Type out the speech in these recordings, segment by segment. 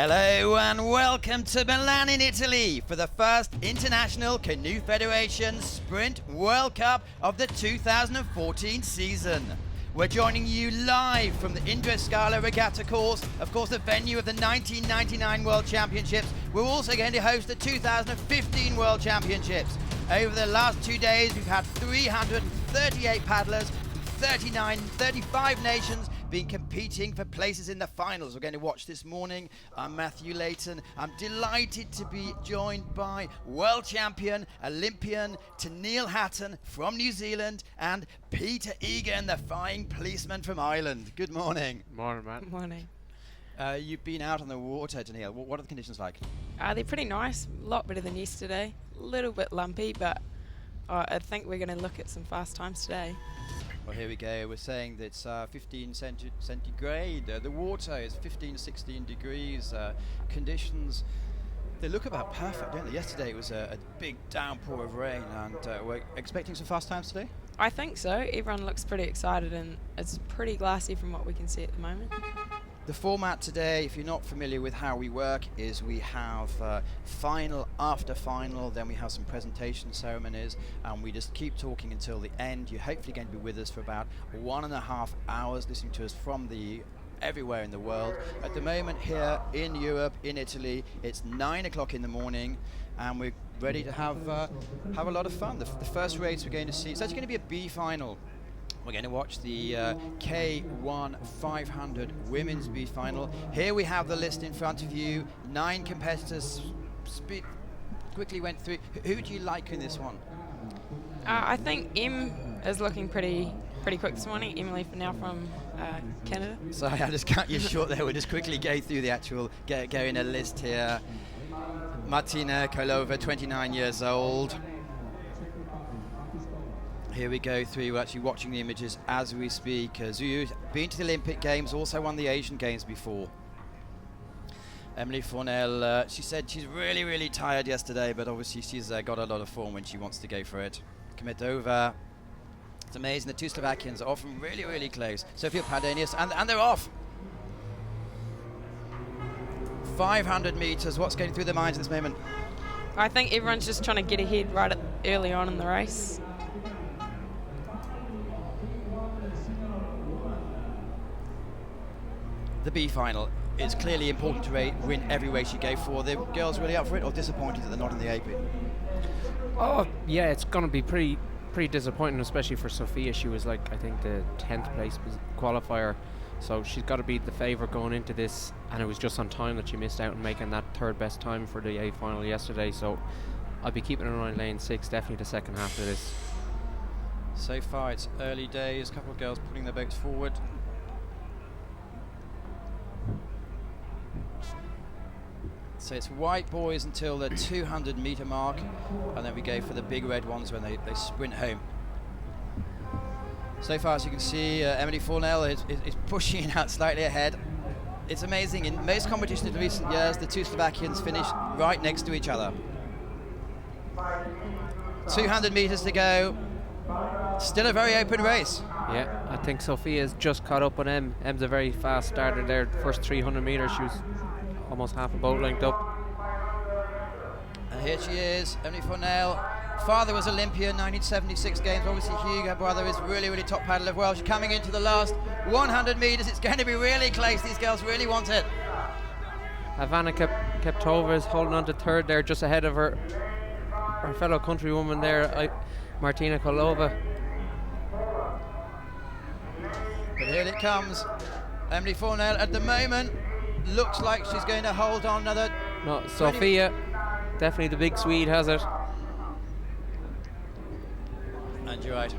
Hello and welcome to Milan in Italy for the first International Canoe Federation Sprint World Cup of the 2014 season. We're joining you live from the Indre Scala Regatta course, of course the venue of the 1999 World Championships. We're also going to host the 2015 World Championships. Over the last 2 days we've had 338 paddlers from 35 nations been competing for places in the finals. We're going to watch this morning. I'm Matthew Leighton. I'm delighted to be joined by world champion, Olympian Teneale Hatton from New Zealand and Peter Egan, the flying policeman from Ireland. Good morning. Morning, Matt. Morning. You've been out on the water, Teneale. What are the conditions like? They're pretty nice. A lot better than yesterday. A little bit lumpy, but I think we're going to look at some fast times today. Well, here we go. We're saying that it's 15 centigrade. The water is 15, 16 degrees. Conditions, they look about perfect, don't they? Yesterday it was a big downpour of rain, and we're expecting some fast times today? I think so. Everyone looks pretty excited, and it's pretty glassy from what we can see at the moment. The format today, if you're not familiar with how we work, is we have final after final, then we have some presentation ceremonies, and we just keep talking until the end. You're hopefully going to be with us for about 1.5 hours, listening to us from everywhere in the world. At the moment here in Europe, in Italy, it's 9 o'clock in the morning, and we're ready to have a lot of fun. The first race we're going to see, it's actually going to be a B final. We're going to watch the K1 500 Women's B Final. Here we have the list in front of you. 9 competitors. Quickly went through. Who do you like in this one? I think Em is looking pretty quick this morning. Emily now from Canada. Sorry, I'll just cut you short there. We'll just quickly go through the actual, go in a list here. Martina Kolova, 29 years old. Here we go through, we're actually watching the images as we speak. Zhu, been to the Olympic Games, also won the Asian Games before. Emily Fornell, she said she's really, really tired yesterday, but obviously she's got a lot of form when she wants to go for it. Kometova, it's amazing, the two Slovakians are often really, really close. Sofia Padenius, and they're off. 500 meters, what's going through their minds at this moment? I think everyone's just trying to get ahead right early on in the race. The B final, it's clearly important to win every race you go for. The girls really up for it, or disappointed that they're not in the AP? Oh, yeah, it's going to be pretty disappointing, especially for Sophia. She was I think the 10th place qualifier, so she's got to be the favourite going into this, and it was just on time that she missed out on making that third best time for the A final yesterday, so I'll be keeping an eye on lane 6, definitely the second half of this. So far it's early days, a couple of girls putting their boats forward. So it's white boys until the 200 metre mark, and then we go for the big red ones when they sprint home. So far, as you can see, Emily Fornell is pushing out slightly ahead. It's amazing, in most competitions in recent years, the two Slovakians finish right next to each other. 200 metres to go, still a very open race. Yeah, I think Sophia's just caught up on Em. Em's a very fast starter there. The first 300 metres, she was almost half a boat length up. And here she is, Emily Fornell. Father was Olympian, 1976 Games. Obviously Hugh, her brother, is really, really top paddler as well. She's coming into the last 100 metres. It's going to be really close. These girls really want it. Ivana Keptova is holding on to third there, just ahead of her fellow countrywoman there, Martina Kolova. But here it comes. Emily Fornell at the moment looks like she's going to hold on another. No, Sophia, definitely the big Swede has it. And you're right.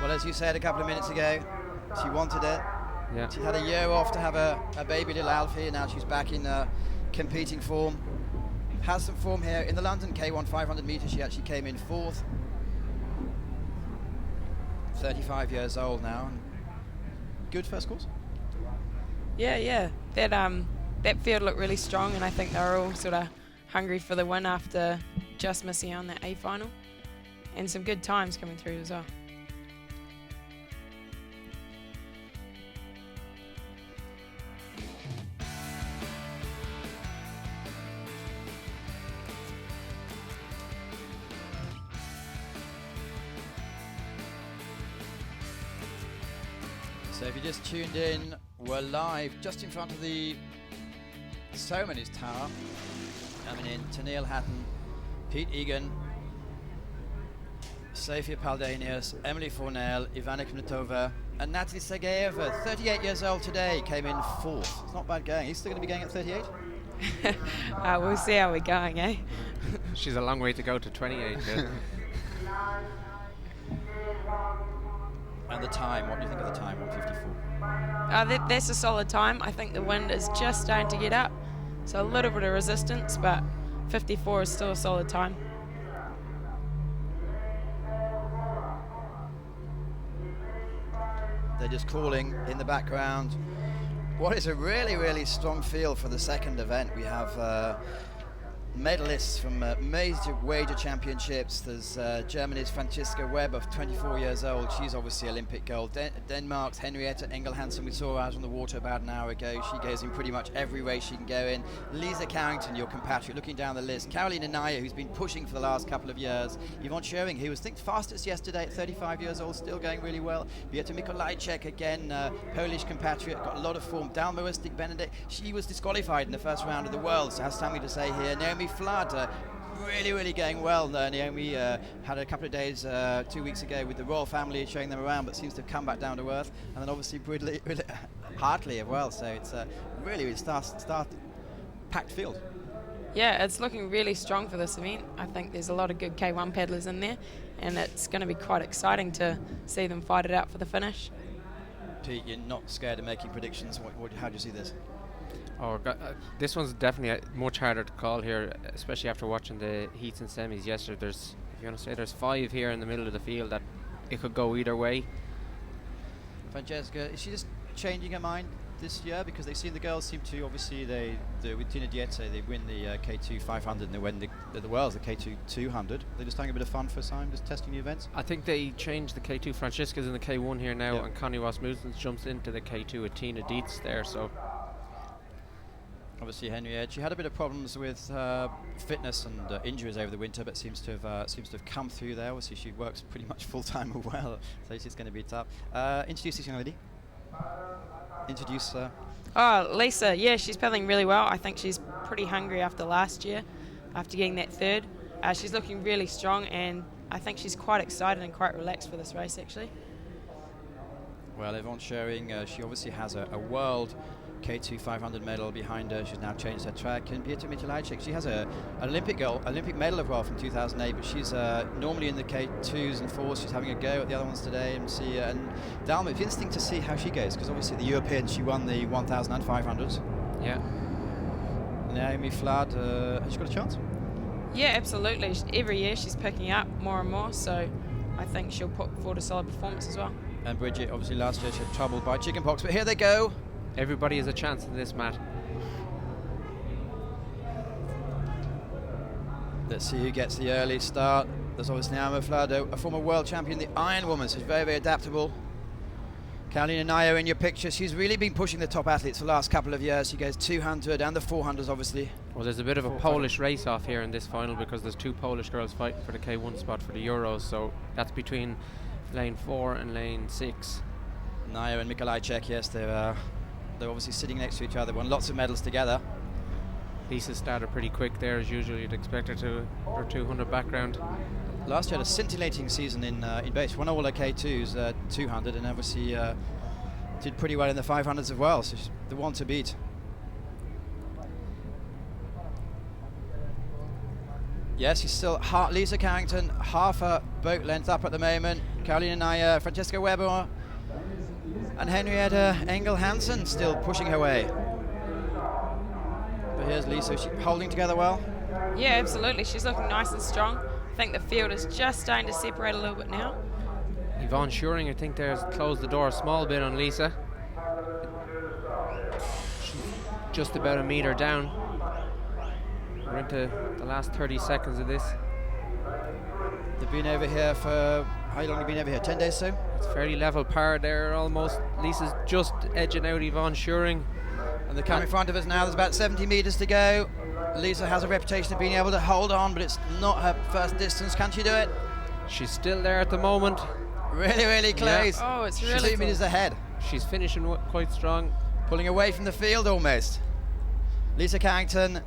Well, as you said a couple of minutes ago, she wanted it. Yeah. She had a year off to have a baby little Alfie, and now she's back in competing form. Has some form here in the London K1 500 metres. She actually came in 4th. 35 years old now. And good first course. Yeah. That field looked really strong, and I think they were all sort of hungry for the win after just missing on that A final, and some good times coming through as well. So if you just tuned in, we're live just in front of the ceremonies tower. Coming in, Teneale Hatton, Peter Egan, Sofia Paldanius, Emily Fornell, Ivana Kmitova, and Natalie Sergeyeva, 38 years old today, came in 4th. It's not bad going. He's still going to be going at 38? We'll see how we're going, eh? She's a long way to go to 28. Yeah. And the time, what do you think of the time, 1:54? That's a solid time. I think the wind is just starting to get up, so a little bit of resistance, but 54 is still a solid time. They're just calling in the background. What is a really, really strong field for the second event. We have medalists from major wager championships. There's Germany's Franziska Webb of 24 years old. She's obviously Olympic gold. Denmark's Henriette Engel-Hansen, we saw her out on the water about an hour ago. She goes in pretty much every way she can go in. Lisa Carrington, your compatriot, looking down the list. Karolina Naya, who's been pushing for the last couple of years. Yvonne Schöring, who was fastest yesterday at 35 years old, still going really well. Beata Mikolajczyk, again, Polish compatriot, got a lot of form. Dalma Benedict, she was disqualified in the first round of the World, so has something to say here. Naomi Flood, really, really going well. Naomi had a couple of days 2 weeks ago with the royal family showing them around, but seems to have come back down to earth. And then obviously Hartley as well. So it's really, really start packed field. Yeah, it's looking really strong for this event. I think there's a lot of good K1 paddlers in there, and it's going to be quite exciting to see them fight it out for the finish. Pete, you're not scared of making predictions. How do you see this? Oh, this one's definitely much harder to call here, especially after watching the heats and semis yesterday. If you want to say, there's 5 here in the middle of the field that it could go either way. Francesca, is she just changing her mind this year? Because they've seen the girls seem to, obviously, with Tina Dietze, they win the K2 500 and they win the Worlds, the K2 200. They're just having a bit of fun for time, just testing the events. I think they changed the K2. Francesca's in the K1 here now, yeah. And Connie Rasmussen jumps into the K2 with Tina Dietz there, so... Obviously, Henriette, she had a bit of problems with fitness and injuries over the winter, but seems to have come through there. Obviously, she works pretty much full time as well, so she's going to be tough. Introduce this young lady. Introduce. Oh, Lisa. Yeah, she's paddling really well. I think she's pretty hungry after last year, after getting that third. She's looking really strong, and I think she's quite excited and quite relaxed for this race, actually. Well, Yvonne Schöring, she obviously has a world K2 500 medal behind her. She's now changed her track. And Beata Mikolajczyk, she has an Olympic medal as well from 2008, but she's normally in the K2s and 4s. She's having a go at the other ones today. And Dalma, it's interesting to see how she goes, because obviously the Europeans, she won the 1,000 and 500s. Yeah. Naomi Flood, has she got a chance? Yeah, absolutely. Every year she's picking up more and more, so I think she'll put forward a solid performance as well. And Bridget, obviously last year she had trouble by chickenpox, but here they go. Everybody has a chance in this, Matt. Let's see who gets the early start. There's obviously Naomi Flood, a former world champion, the Iron Woman, so she's very, very adaptable. Karolina Naya in your picture. She's really been pushing the top athletes for the last couple of years. She goes 200 and the 400s, obviously. Well, there's a bit of a Polish race off here in this final, because there's 2 Polish girls fighting for the K1 spot for the Euros, so that's between lane 4 and lane 6. Naya and Mikolajczyk, yes, they're obviously sitting next to each other, won lots of medals together. Lisa started pretty quick there, as usual. You'd expect her to her 200 background. Last year had a scintillating season in base. Won all her K2s, 200, and obviously did pretty well in the 500s as well. So she's the one to beat. Yes, she's still Lisa Carrington, half her boat length up at the moment. Karolina Naya, Francesca Weber, and Henriette Engel-Hansen still pushing her way. But here's Lisa, is she holding together well? Yeah, absolutely. She's looking nice and strong. I think the field is just starting to separate a little bit now. Yvonne Schöring, I think, there's closed the door a small bit on Lisa. She's just about a metre down. We're into the last 30 seconds of this. They've been over here for, how long have you been over here, 10 days so? It's fairly level par there almost. Lisa's just edging out Yvonne Schöring. And they're coming in front of us now, there's about 70 metres to go. Lisa has a reputation of being able to hold on, but it's not her first distance. Can she do it? She's still there at the moment. Really, really close. Yeah. Oh, it's really 2 metres ahead. she's finishing quite strong. Pulling away from the field almost. Lisa Carrington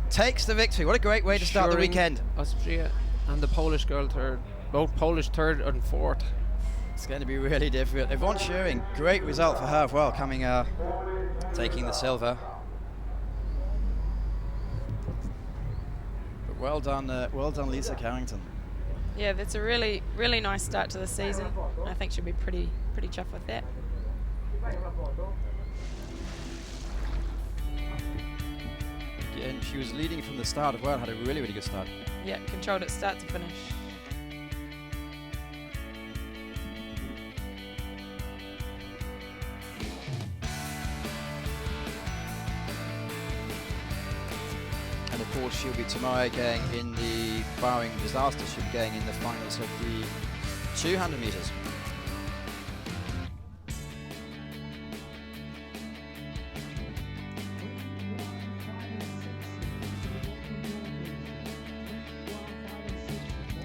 takes the victory. What a great way to start the weekend. Austria and the Polish girl third. Both Polish third and fourth. It's going to be really difficult. Yvonne Schuring, great result for her as well, coming taking the silver. But well done Lisa Carrington. Yeah, that's a really, really nice start to the season. I think she'll be pretty chuffed with that. Again, she was leading from the start as well, had a really, really good start. Yeah, controlled it start to finish. And of course she'll be tomorrow going in the, barring disaster, she'll be going in the finals of the 200 metres.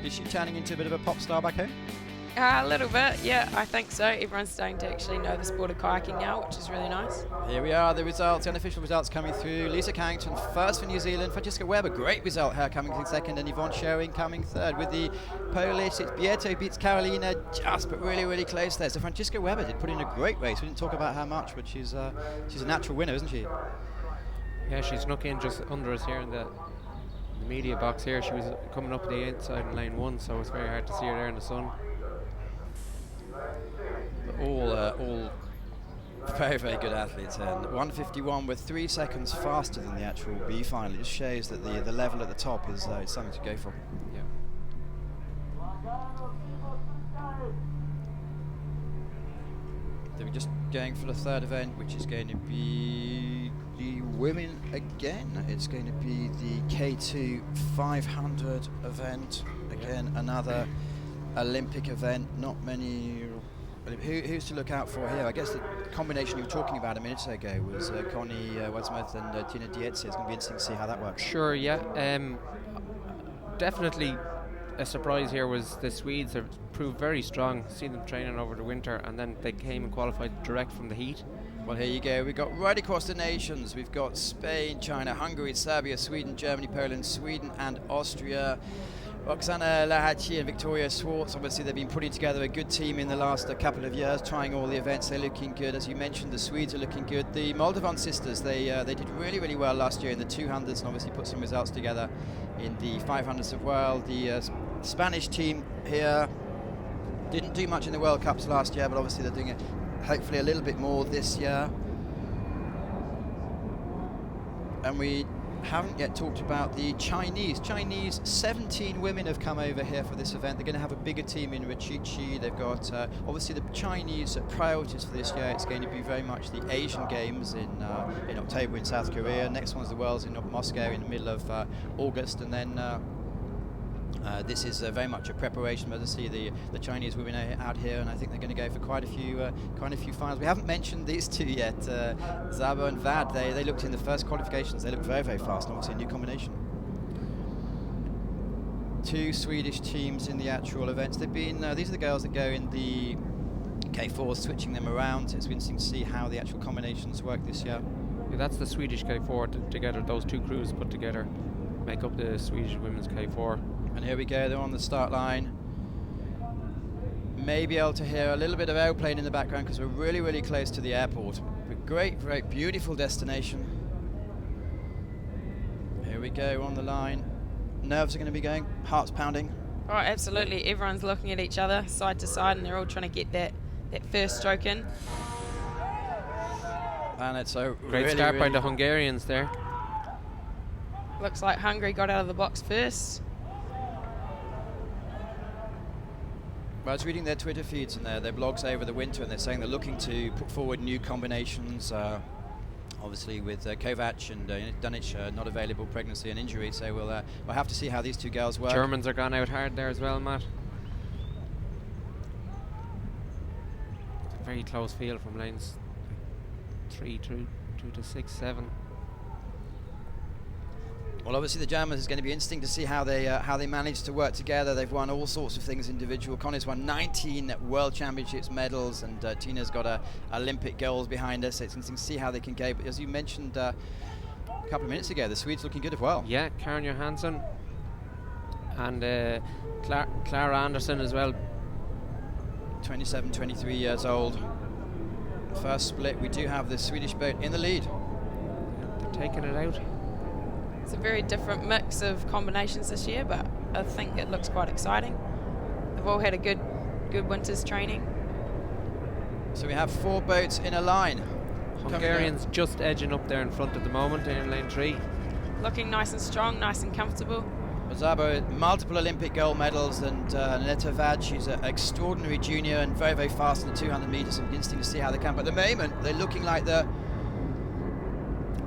Is she turning into a bit of a pop star back home? A little bit, yeah, I think so. Everyone's starting to actually know the sport of kayaking now, which is really nice. Here we are, the results, the unofficial results coming through. Lisa Carrington first for New Zealand. Francesca Weber, great result, her coming in second, and Yvonne Schuring coming third. With the Polish, it's Bieto beats Karolina, just but really, really close there. So Francesca Weber did put in a great race. We didn't talk about her much, but she's a natural winner, isn't she? Yeah, she snuck in just under us here in the media box here. She was coming up the inside in lane 1, so it's very hard to see her there in the sun. All very, very good athletes, and 1:51 with 3 seconds faster than the actual B final. It just shows that the level at the top is something to go for. Yeah. Then we're just going for the third event, which is going to be the women again. It's going to be the K2 500 event. Again, another Olympic event. Not many. Who's to look out for here? I guess the combination you were talking about a minute ago was Connie Wadsworth and Tina Dietze. It's going to be interesting to see how that works. Sure, yeah. Definitely a surprise here was the Swedes have proved very strong. Seen them training over the winter, and then they came and qualified direct from the heat. Well, here you go. We've got right across the nations. We've got Spain, China, Hungary, Serbia, Sweden, Germany, Poland, Sweden and Austria. Oksana Lahachi and Victoria Swartz, obviously they've been putting together a good team in the last couple of years, trying all the events. They're looking good. As you mentioned, the Swedes are looking good. The Moldovan sisters, they did really, really well last year in the 200s and obviously put some results together in the 500s as well. The Spanish team here didn't do much in the World Cups last year, but obviously they're doing it hopefully a little bit more this year. And we haven't yet talked about the Chinese. 17 women have come over here for this event. They're going to have a bigger team in Rachichi. They've got obviously the Chinese priorities for this year. It's going to be very much the Asian Games in October in South Korea. Next one's the Worlds in Moscow in the middle of August, and then this is very much a preparation. As I see the Chinese women out here, and I think they're going to go for quite a few finals. We haven't mentioned these two yet, Zabo and Vad. They looked in the first qualifications. They looked very, very fast, and obviously a new combination. Two Swedish teams in the actual events. They've been these are the girls that go in the K4, switching them around. It's interesting to see how the actual combinations work this year. Yeah, that's the Swedish K4 together. Those two crews put together make up the Swedish women's K4. And here we go, they're on the start line. May be able to hear a little bit of airplane in the background because we're really, really close to the airport. A great, great, beautiful destination. Here we go on the line. Nerves are going to be going, hearts pounding. Oh, absolutely. Everyone's looking at each other side to side, and they're all trying to get that first stroke in. And it's a great start by the Hungarians there. Looks like Hungary got out of the box first. Well, I was reading their Twitter feeds and their blogs over the winter, and they're saying they're looking to put forward new combinations, obviously with Kovac and Dunic not available, pregnancy and injury, so we'll have to see how these two girls work. Germans are gone out hard there as well, Matt. It's a very close field from lanes 3 through to 6, 7. Well, obviously the Germans is going to be interesting to see how they manage to work together. They've won all sorts of things individual. Connie's won 19 World Championships medals, and Tina's got Olympic goals behind her. So it's interesting to see how they can go. But as you mentioned a couple of minutes ago, the Swedes looking good as well. Yeah, Karen Johansson and Clara Anderson as well. 27, 23 years old. First split, we do have the Swedish boat in the lead. They're taking it out. It's a very different mix of combinations this year, but I think it looks quite exciting. They've all had a good winter's training. So we have 4 boats in a line. Hungarians just edging up there in front at the moment in lane 3. Looking nice and strong, nice and comfortable. Zabo, multiple Olympic gold medals, and Netta Vad, she's an extraordinary junior and very, very fast in the 200 metres. So it's interesting to see how they can. But at the moment, they're looking like the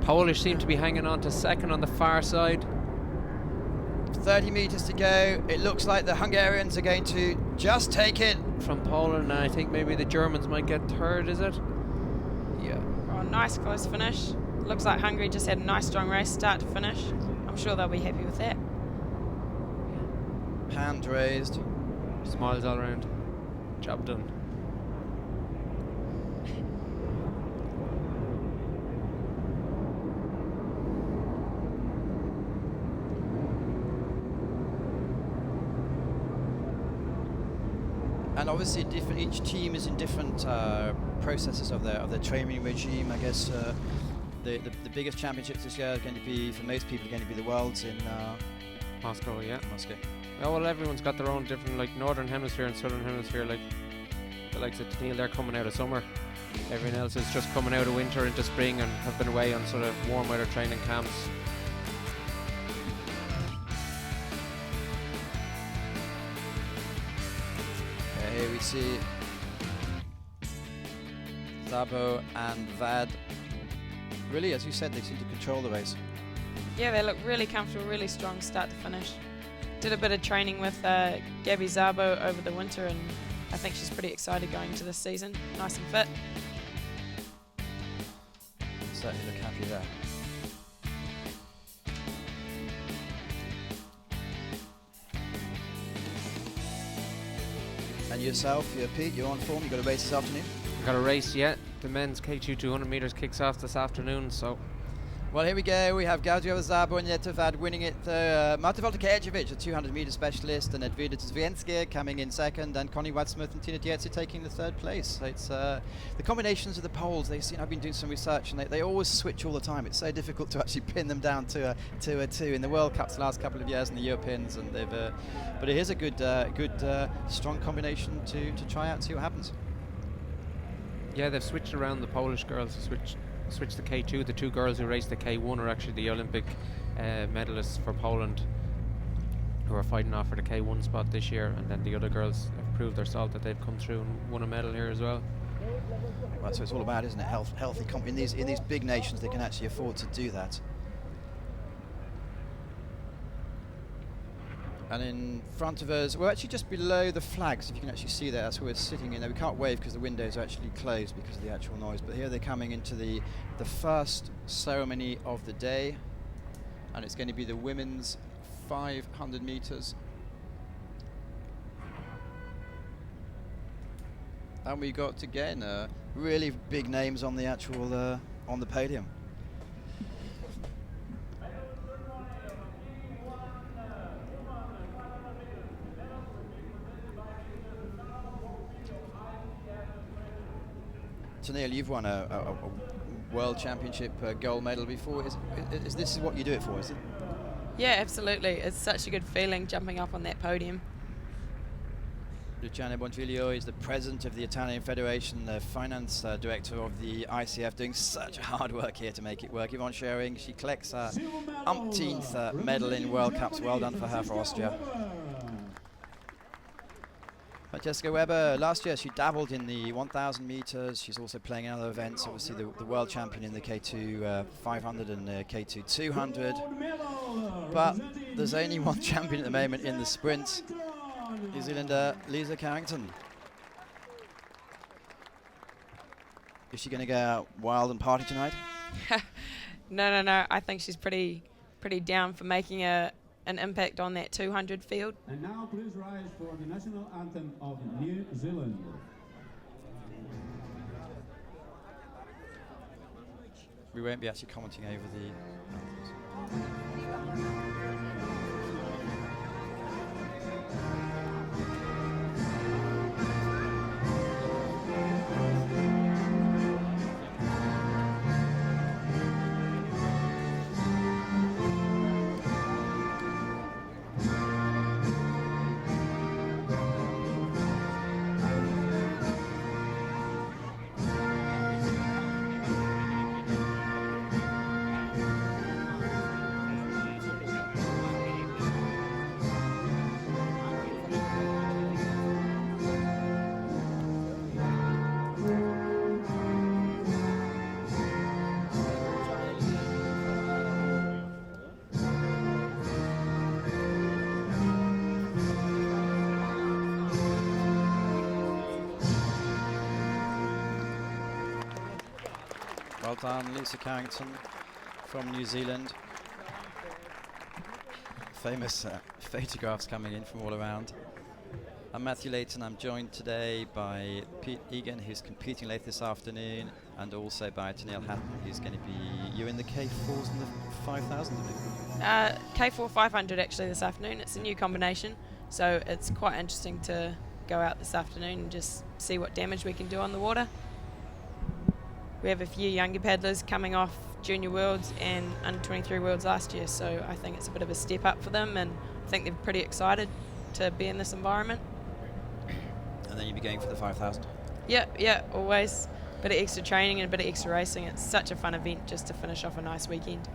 Polish seem to be hanging on to second on the far side. 30 metres to go. It looks like the Hungarians are going to just take it from Poland, and I think maybe the Germans might get third, is it? Yeah. Oh, nice close finish. Looks like Hungary just had a nice strong race, start to finish. I'm sure they'll be happy with that. Hand raised. Smiles all around. Job done. And obviously, each team is in different processes of their training regime. I guess the biggest championships this year are going to be, for most people, going to be the Worlds in Moscow. Yeah, Moscow. Oh, well, everyone's got their own different, like Northern Hemisphere and Southern Hemisphere. Like the likes of Teneale, they're coming out of summer. Everyone else is just coming out of winter into spring and have been away on sort of warm weather training camps. Here we see Zabo and Vad. Really, as you said, they seem to control the race. Yeah, they look really comfortable, really strong start to finish. Did a bit of training with Gabby Zabo over the winter, and I think she's pretty excited going into this season. Nice and fit. Certainly look happy there. And yourself, Pete, you're on form. You got a race this afternoon? Got a race yet. The men's K2 200 meters kicks off this afternoon, so. Well, here we go. We have Gabriela Zabo and Netta Vad winning it. Marta Volta-Kajevic, a 200-meter specialist, and Edvida Zvienska coming in second, and Connie Wadsmith and Tina Dietze taking the third place. It's the combinations of the poles. I've been doing some research, and they always switch all the time. It's so difficult to actually pin them down to a 2 in the World Cups the last couple of years and the Europeans, and they've. But it is a good, strong combination to try out and see what happens. Yeah, they've switched around the Polish girls. Switched the K2. The 2 girls who raced the K1 are actually the Olympic medalists for Poland, who are fighting off for the K1 spot this year, and then the other girls have proved their salt that they've come through and won a medal here as well. Right, so it's all about, isn't it, healthy in these big nations, they can actually afford to do that. And in front of us, we're actually just below the flags, if you can actually see that. That's where we're sitting in there. We can't wave because the windows are actually closed because of the actual noise. But here they're coming into the first ceremony of the day. And it's going to be the women's 500 meters. And we got, again, really big names on the actual, on the podium. Teneale, you've won a World Championship gold medal before. Is this what you do it for, is it? Yeah, absolutely. It's such a good feeling jumping up on that podium. Luciano Bonfiglio is the president of the Italian Federation, the finance director of the ICF, doing such hard work here to make it work. Yvonne Schering, she collects her umpteenth medal in World Cups. Well done for her for Austria. Jessica Weber, last year she dabbled in the 1,000 meters. She's also playing in other events, obviously the world champion in the K2 500 and the K2 200. But there's only one champion at the moment in the sprint, New Zealander Lisa Carrington. Is she going to go out wild and party tonight? No. I think she's pretty pretty down for making an impact on that 200 field. And now please rise for the national anthem of New Zealand. We won't be actually commenting over the anthems. Well done, Lisa Carrington from New Zealand. Famous photographs coming in from all around. I'm Matthew Leighton. I'm joined today by Peter Egan, who's competing late this afternoon, and also by Teneale Hatton, who's going to be... You're in the K4s and the 5,000, K4 500 actually this afternoon. It's a new combination, so it's quite interesting to go out this afternoon and just see what damage we can do on the water. We have a few younger paddlers coming off Junior Worlds and Under 23 Worlds last year, so I think it's a bit of a step up for them, and I think they're pretty excited to be in this environment. And then you'll be going for the 5,000? Yeah, always. A bit of extra training and a bit of extra racing. It's such a fun event just to finish off a nice weekend.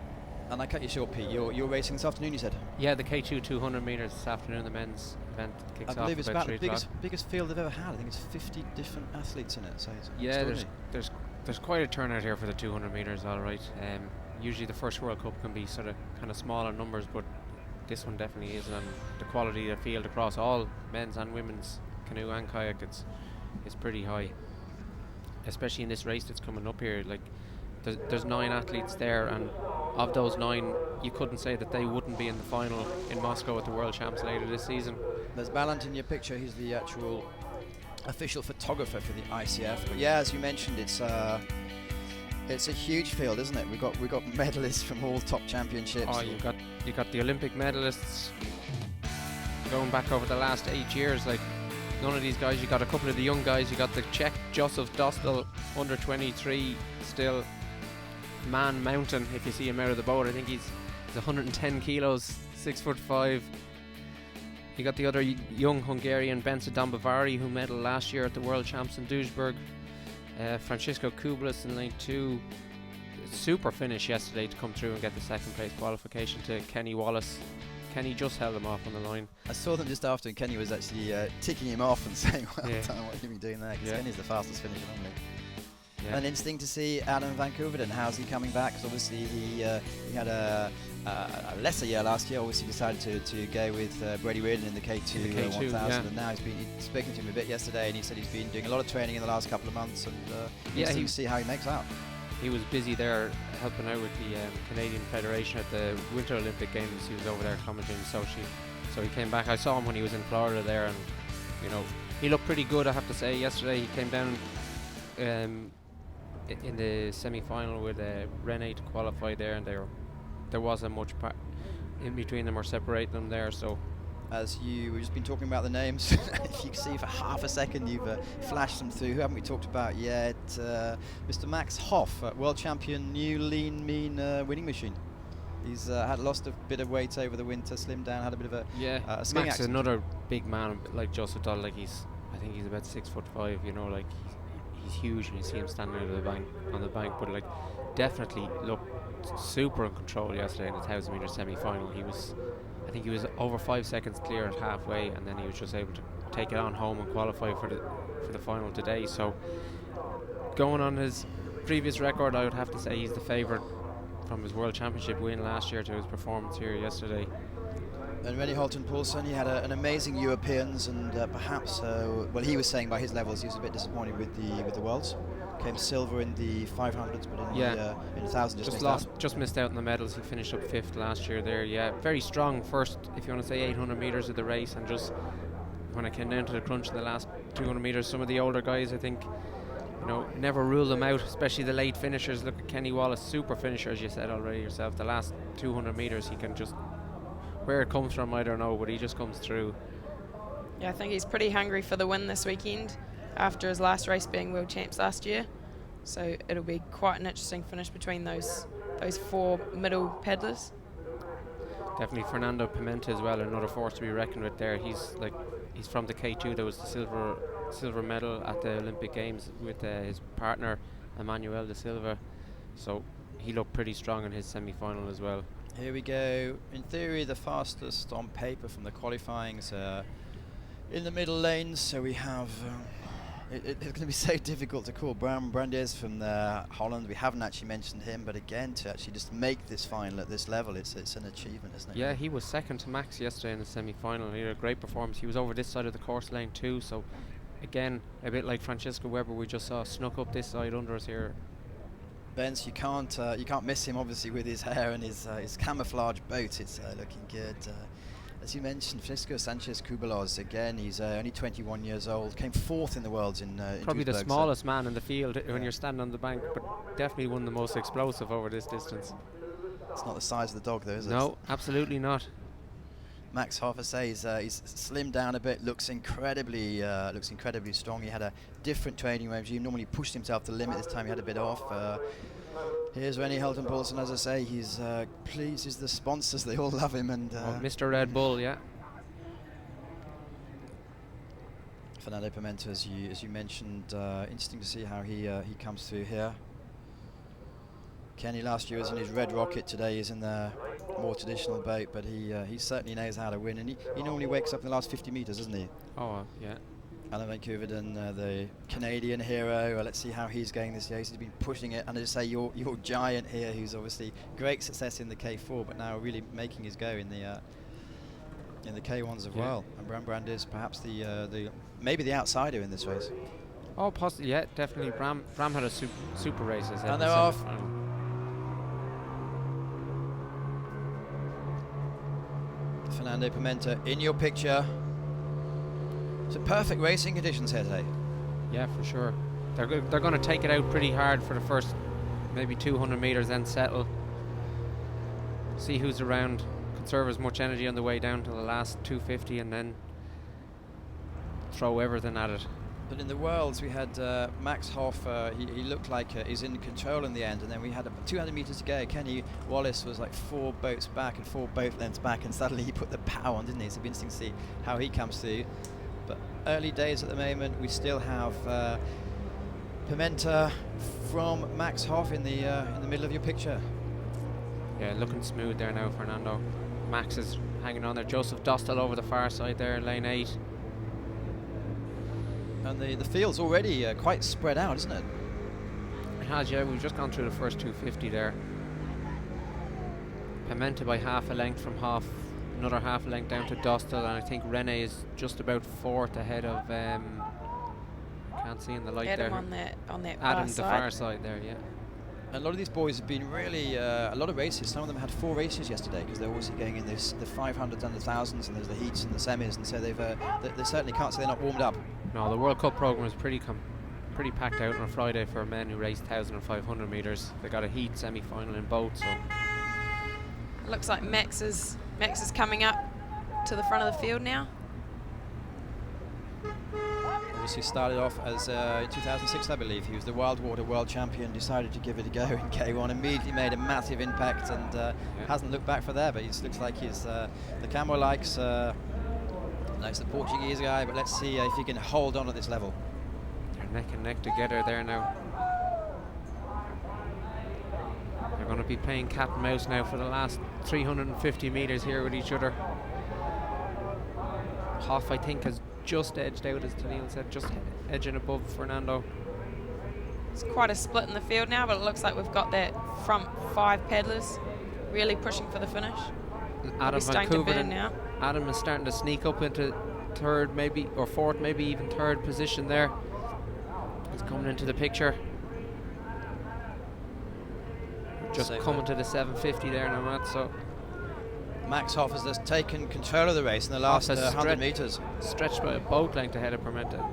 And I cut you short, Pete. You're racing this afternoon, you said? Yeah, the K2 200 metres this afternoon, the men's event kicks off. I believe it's about the 3 o'clock. biggest field they've ever had. I think it's 50 different athletes in it. So it's yeah, there's quite a turnout here for the 200 metres, all right. Usually the first World Cup can be sort of kind of smaller numbers, but this one definitely is, and the quality of the field across all men's and women's canoe and kayak is pretty high, especially in this race that's coming up here. Like there's 9 athletes there, and of those 9 you couldn't say that they wouldn't be in the final in Moscow at the World Champs later this season. There's Ballant in your picture. He's the actual official photographer for the ICF. But yeah, as you mentioned, it's a huge field, isn't it? We've got medalists from all top championships. Oh, you got the Olympic medalists going back over the last 8 years. Like none of these guys. You got a couple of the young guys. You got the Czech Josef Dostal, under 23, still man mountain. If you see him out of the boat, I think he's 110 kilos, 6'5". You got the other young Hungarian Bence Dombavari, who medalled last year at the World Champs in Duisburg. Francisco Kublis in lane 2. Super finish yesterday to come through and get the second place qualification to Kenny Wallace. Kenny just held him off on the line. I saw them just after, and Kenny was actually ticking him off and saying, well done, what have you been doing there? Because Kenny's the fastest finisher normally. Yeah. And interesting to see Adam Vancouverden. How's he coming back? Because obviously he had a lesser year last year. Obviously decided to go with Brady Reardon in the K2 1000, and now he's speaking to him a bit yesterday, and he said he's been doing a lot of training in the last couple of months, and you see how he makes out. He was busy there helping out with the Canadian Federation at the Winter Olympic Games. He was over there commenting so he came back. I saw him when he was in Florida there, and he looked pretty good, I have to say. Yesterday he came down in the semi-final with Rene to qualify there, and there wasn't much in between them or separating them there. So as we've just been talking about the names, if you can see for half a second, you've flashed them through. Who haven't we talked about yet? Mr. Max Hoff, world champion, new lean mean winning machine. He's had lost a bit of weight over the winter, slimmed down, had a bit of a skiing Max accident. is another big man like Joseph Dodd. Like I think he's about 6'5". Like he's huge, and you see him standing out of on the bank. But like definitely looked super in control yesterday in the 1,000 metre semi-final. I think he was over 5 seconds clear at halfway, and then he was just able to take it on home and qualify for the final today. So going on his previous record, I would have to say he's the favourite from his World Championship win last year to his performance here yesterday. And Rennie Holton-Paulson, he had an amazing Europeans, and perhaps, he was saying by his levels he was a bit disappointed with the Worlds. came silver in the 500s, but in Yeah. the 1000 Just missed out on the medals. He finished up 5th last year there. Yeah, very strong first, if you want to say, 800 meters of the race, and just when it came down to the crunch in the last 200 meters, some of the older guys, I think, never rule them out, especially the late finishers. Look at Kenny Wallace, super finisher, as you said already yourself. The last 200 meters, he can just, where it comes from, I don't know, but he just comes through. Yeah, I think he's pretty hungry for the win this weekend after his last race being world champs last year. So it'll be quite an interesting finish between those 4 middle paddlers. Definitely Fernando Pimenta as well, another force to be reckoned with there. He's from the K2. There was the silver medal at the Olympic Games with his partner Emmanuel de Silva, so he looked pretty strong in his semi-final as well. Here we go. In theory, the fastest on paper from the qualifyings in the middle lanes. So we have. It's going to be so difficult to call. Bram Brandes from Holland. We haven't actually mentioned him, but again, to actually just make this final at this level, it's an achievement, isn't it? Yeah, he was second to Max yesterday in the semi-final. He had a great performance. He was over this side of the course lane too. So again, a bit like Francesco Weber, we just saw snuck up this side under us here. Benz, you can't miss him, obviously, with his hair and his camouflage boat. It's looking good. As you mentioned, Francisco Sanchez Cubelos, again, he's only 21 years old, came 4th in the Worlds in probably the Duisburg, smallest man in the field when you're standing on the bank, but definitely one of the most explosive over this distance. It's not the size of the dog, though, is it? No, absolutely not. Max Hoff, I say, he's slimmed down a bit, looks incredibly strong. He had a different training regime. Normally pushed himself to the limit. This time he had a bit off. Here's Rennie Helton-Paulsen, as I say, he's pleases the sponsors, they all love him. And Mr. Red Bull, yeah. Fernando Pimenta, as you mentioned, interesting to see how he comes through here. Kenny last year was in his red rocket, today he's in the more traditional boat, but he certainly knows how to win, and he normally wakes up in the last 50 metres, doesn't he? Oh, yeah. Alan Van Koeverden, the Canadian hero. Let's see how he's going this year. He's been pushing it, and as I say, your giant here, who's obviously great success in the K4, but now really making his go in the K1s as well. And Bram Brand is perhaps the maybe the outsider in this race. Oh, possibly, yeah, definitely. Bram had a super race. And they're off. Fernando Pimenta in your picture. It's a perfect racing conditions here today. Yeah, for sure. They're going to take it out pretty hard for the first maybe 200 meters, then settle. See who's around. Conserve as much energy on the way down to the last 250, and then throw everything at it. But in the Worlds, we had Max Hoff. He looked like he's in control in the end, and then we had 200 meters to go. Kenny Wallace was like 4 boats back and 4 boat lengths back, and suddenly he put the power on, didn't he? So it'll be interesting to see how he comes through. But early days at the moment, we still have Pimenta from Max Hoff in the middle of your picture. Yeah, looking smooth there now, Fernando. Max is hanging on there. Joseph Dostal over the far side there, lane 8. And the field's already quite spread out, isn't it? It has, yeah. We've just gone through the first 250 there. Pimenta by half a length from Hoff, another half a length down to Dostal, and I think Rene is just about 4th ahead of can't see in the light Adam there. on that Adam far the side. far side there, yeah. A lot of these boys have been really a lot of races. Some of them had 4 races yesterday because they're also going in the 500s and the 1000s, and there's the heats and the semis, and so they certainly can't say they're not warmed up. No, the World Cup program is pretty packed out on a Friday for men who race 1,000 and 500 meters. They got a heat semi-final in both, so. Looks like Max is coming up to the front of the field now. Obviously started off as in 2006, I believe. He was the Wild Water World Champion, decided to give it a go in K1, immediately made a massive impact, and hasn't looked back for there, but he looks like he's the camera likes the Portuguese guy, but let's see if he can hold on at this level. They're neck and neck together there now. They're going to be playing cat and mouse now for the last 350 meters here with each other. Hoff, I think, has just edged out, as Teneale said, just edging above Fernando. It's quite a split in the field now, but it looks like we've got that front 5 paddlers really pushing for the finish. Adam Van Koeverden now. Adam is starting to sneak up into 3rd, maybe, or 4th, maybe even 3rd position there. He's coming into the picture. just So, coming to the 750 there now, Matt. So Max Hoff has just taken control of the race in the last has 100 metres. stretched by a boat length ahead of Pimenta.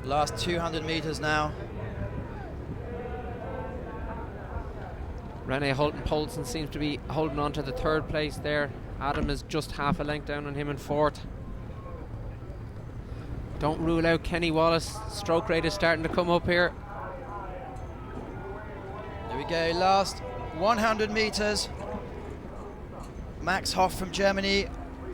Last 200 metres now. Rene Holton-Polson seems to be holding on to the third place there. Adam is just half a length down on him in fourth. Don't rule out Kenny Wallace. Stroke rate is starting to come up here. There we go, last 100 metres. Max Hoff from Germany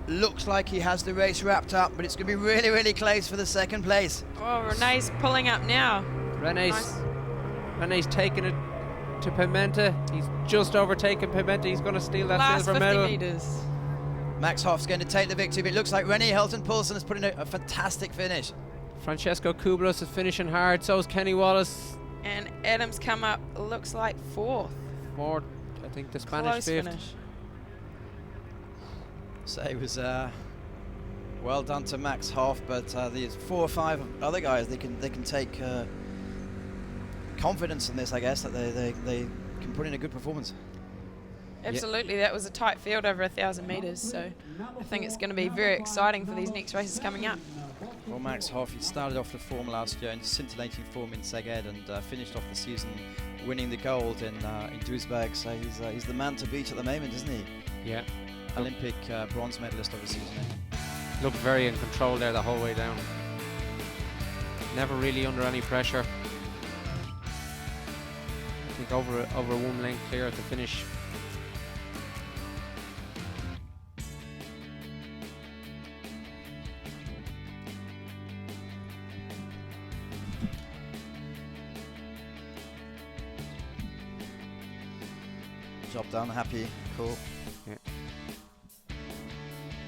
looks like he has the race wrapped up, but it's going to be really, really close for the second place. Oh, Renee's pulling up now. Renee's taking it to Pimenta. He's just overtaken Pimenta. He's going to steal that Last silver 50 medal. metres. Max Hoff's going to take the victory, but it looks like Rene Hilton-Poulsen has put in a fantastic finish. Francesco Kublos is finishing hard. So is Kenny Wallace. And Adams come up, looks like fourth. Fourth, I think the Spanish Close fifth. finish. So it was well done to Max Hoff, but the 4 or 5 other guys, they can take confidence in this, I guess, that they can put in a good performance. Absolutely, that was a tight field over 1,000 metres, so I think it's going to be very exciting for these next races coming up. Well, Max Hoff, he started off the form last year in scintillating form in Szeged and finished off the season winning the gold in Duisburg, so he's the man to beat at the moment, isn't he? Yeah. Olympic bronze medalist of the season. Looked very in control there the whole way down. Never really under any pressure. I think over 1 length clear at the finish. Job done, happy, cool. Yeah.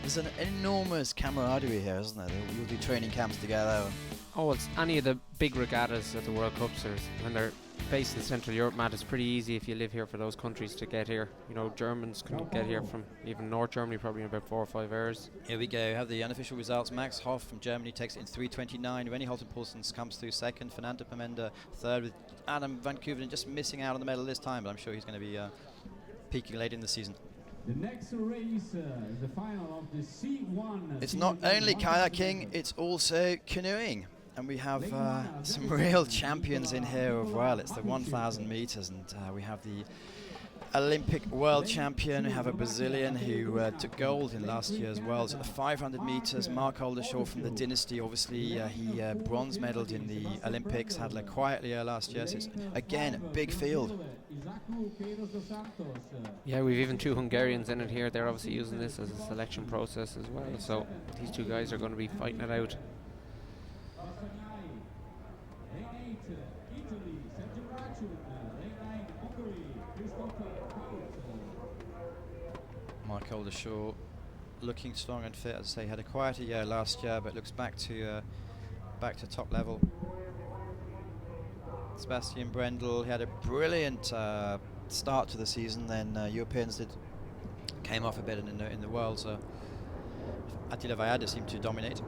There's an enormous camaraderie here, isn't there? You'll do training camps together. Oh, it's any of the big regattas at the World Cups. When they're based in Central Europe, Matt, it's pretty easy if you live here for those countries to get here. You know, Germans can get here from even North Germany probably in about 4 or 5 hours. Here we go, have the unofficial results. Max Hoff from Germany takes it in 3:29. Rene Hilton-Poulsen comes through second. Fernando Pimenta third, with Adam Van Koevelen just missing out on the medal this time, but I'm sure he's going to be peaking late in the season. The next race is the final of the C1. It's not only kayaking, it's also canoeing. And we have some real champions in here as well. It's the 1,000 meters, and we have the Olympic world champion. We have a Brazilian who took gold in last year's Worlds at the 500 meters. Mark Oldershaw from the Dynasty. Obviously, he bronze medaled in the Olympics, had a quiet year last year. So it's, again, a big field. Yeah, we've even 2 Hungarians in it here. They're obviously using this as a selection process as well. So these 2 guys are going to be fighting it out. Mark Oldershaw looking strong and fit. As I say, had a quieter year last year, but looks back to top level. Sebastian Brendel, he had a brilliant start to the season. Then Europeans came off a bit in the world. So Attila Vajada seemed to dominate.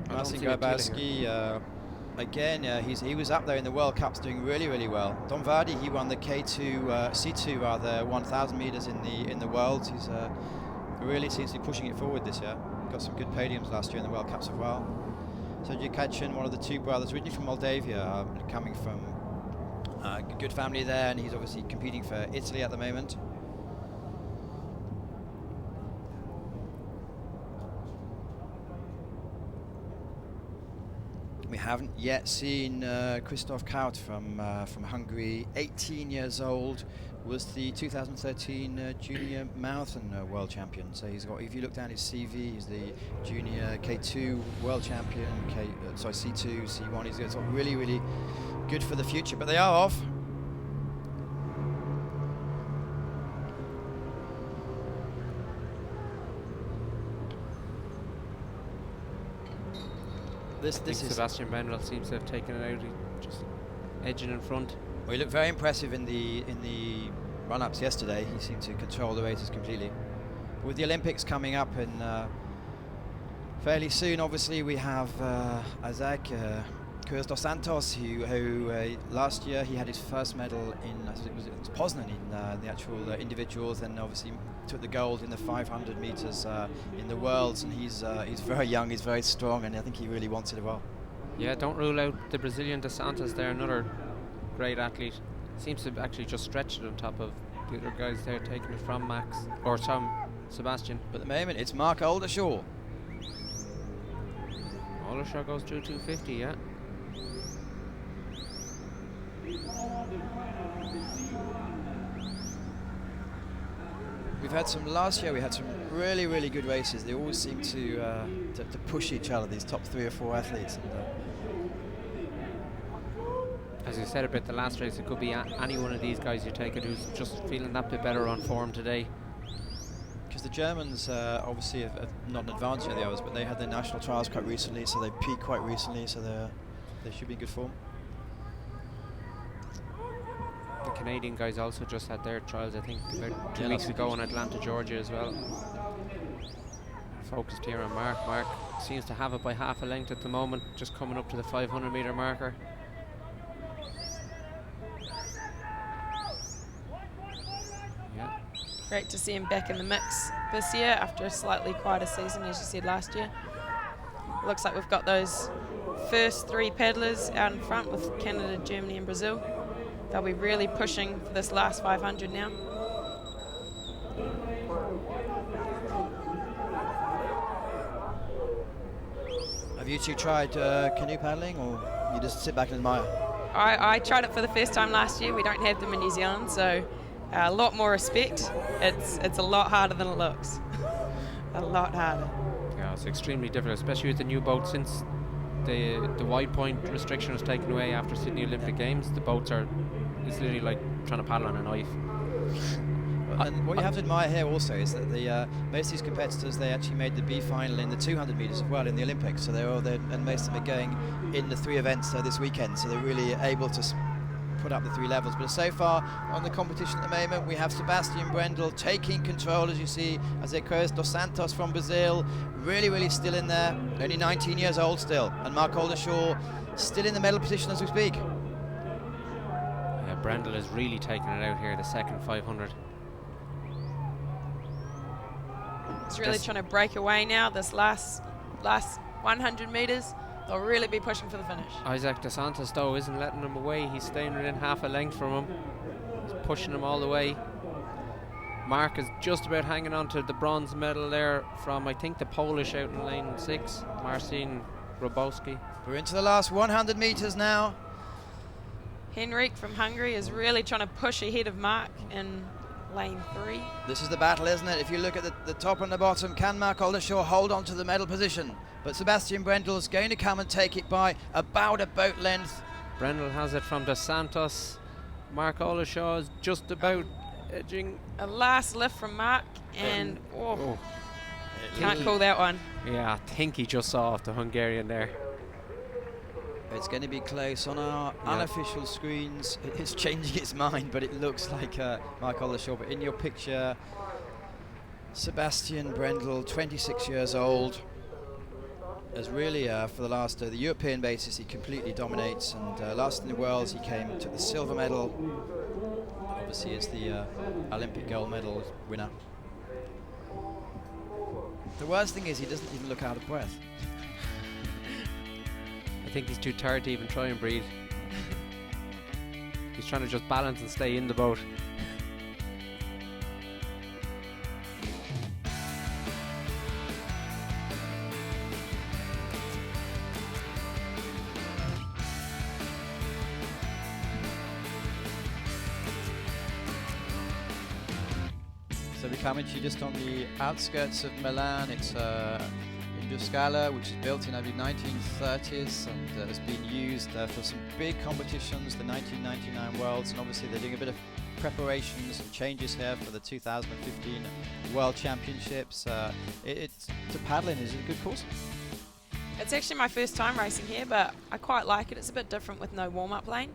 Marcin Grabowski, again, he was up there in the World Cups doing really, really well. Don Vardy, he won the C2 rather 1,000 meters in the Worlds. He's really seems to be pushing it forward this year. Got some good podiums last year in the World Cups as well. Sergej Kachin, one of the 2 brothers, originally from Moldavia, coming from a good family there, and he's obviously competing for Italy at the moment. We haven't yet seen Christoph Kaut from Hungary, 18 years old, was the 2013 junior marathon world champion. So he's got, if you look down his CV, he's the junior K2 world champion, C2, C1. He's got really, really good for the future. But they are off. This is Sebastian Brendel seems to have taken it out. He just edging in front. Well, he looked very impressive in the run-ups yesterday. He seemed to control the races completely. But with the Olympics coming up in fairly soon, obviously we have Isaac Cruz dos Santos, who last year he had his first medal in, I think it was Poznan in the actual individuals, and obviously took the gold in the 500 meters in the worlds. And he's very young, he's very strong, and I think he really wants it as well. Yeah, don't rule out the Brazilian dos Santos there, another great athlete. Seems to actually just stretch it on top of the other guys there, taking it from Max, or from Sebastian. But at the moment, it's Mark Aldershaw. Aldershaw goes through 250, yeah. We've had some last year. We had some really, really good races. They always seem to push each other. These top 3 or 4 athletes. And, as you said about the last race, it could be any one of these guys you take it who's just feeling that bit better on form today. Because the Germans obviously have not an advantage of the others, but they had their national trials quite recently, so they peaked quite recently, so they should be in good form. The Canadian guys also just had their trials, I think, about 2 weeks ago in Atlanta, Georgia as well. Focused here on Mark. Mark seems to have it by half a length at the moment, just coming up to the 500 metre marker. Yeah. Great to see him back in the mix this year after a slightly quieter season, as you said, last year. Looks like we've got those first 3 paddlers out in front with Canada, Germany and Brazil. They'll be really pushing for this last 500 now. Have you two tried canoe paddling, or you just sit back and admire? I tried it for the first time last year. We don't have them in New Zealand, so a lot more respect. It's a lot harder than it looks. A lot harder. Yeah, it's extremely difficult, especially with the new boat. Since the wide point restriction was taken away after Sydney Olympic Games, the boats are, it's literally like trying to paddle on a knife. And what you have to admire here also is that most of these competitors, they actually made the B final in the 200 metres as well in the Olympics, so they're all there, and most of them are going in the 3 events this weekend, so they're really able to put up the 3 levels. But so far on the competition at the moment, we have Sebastian Brendel taking control, as you see, as Cruz dos Santos from Brazil, really still in there, only 19 years old still, and Mark Aldershaw still in the medal position as we speak. Yeah, Brendel is really taking it out here, the second 500. He's really trying to break away now, this last 100 metres. They'll really be pushing for the finish. Isaac dos Santos, though, isn't letting him away. He's staying within half a length from him. He's pushing him all the way. Mark is just about hanging on to the bronze medal there from, I think, the Polish out in lane 6, Marcin Grabowski. We're into the last 100 metres now. Henrik from Hungary is really trying to push ahead of Mark in lane 3. This is the battle, isn't it? If you look at the top and the bottom, can Mark Aldershaw hold on to the medal position? But Sebastian Brendel is going to come and take it by about a boat length. Brendel has it from dos Santos. Mark Aldershaw is just about edging. A last lift from Mark, and can't call that one. Yeah, I think he just saw off the Hungarian there. It's going to be close on our unofficial screens. It's changing its mind, but it looks like Mark Aldershaw. But in your picture, Sebastian Brendel, 26 years old, as really for the last the European basis, he completely dominates. And last in the Worlds, he took the silver medal. Obviously, is the Olympic gold medal winner. The worst thing is he doesn't even look out of breath. I think he's too tired to even try and breathe. He's trying to just balance and stay in the boat. So we come into just on the outskirts of Milan. It's Scala, which is built in the 1930s and has been used for some big competitions, the 1999 Worlds, and obviously they're doing a bit of preparations and changes here for the 2015 World Championships. To paddling, is it a good course? It's actually my first time racing here, but I quite like it. It's a bit different with no warm-up lane.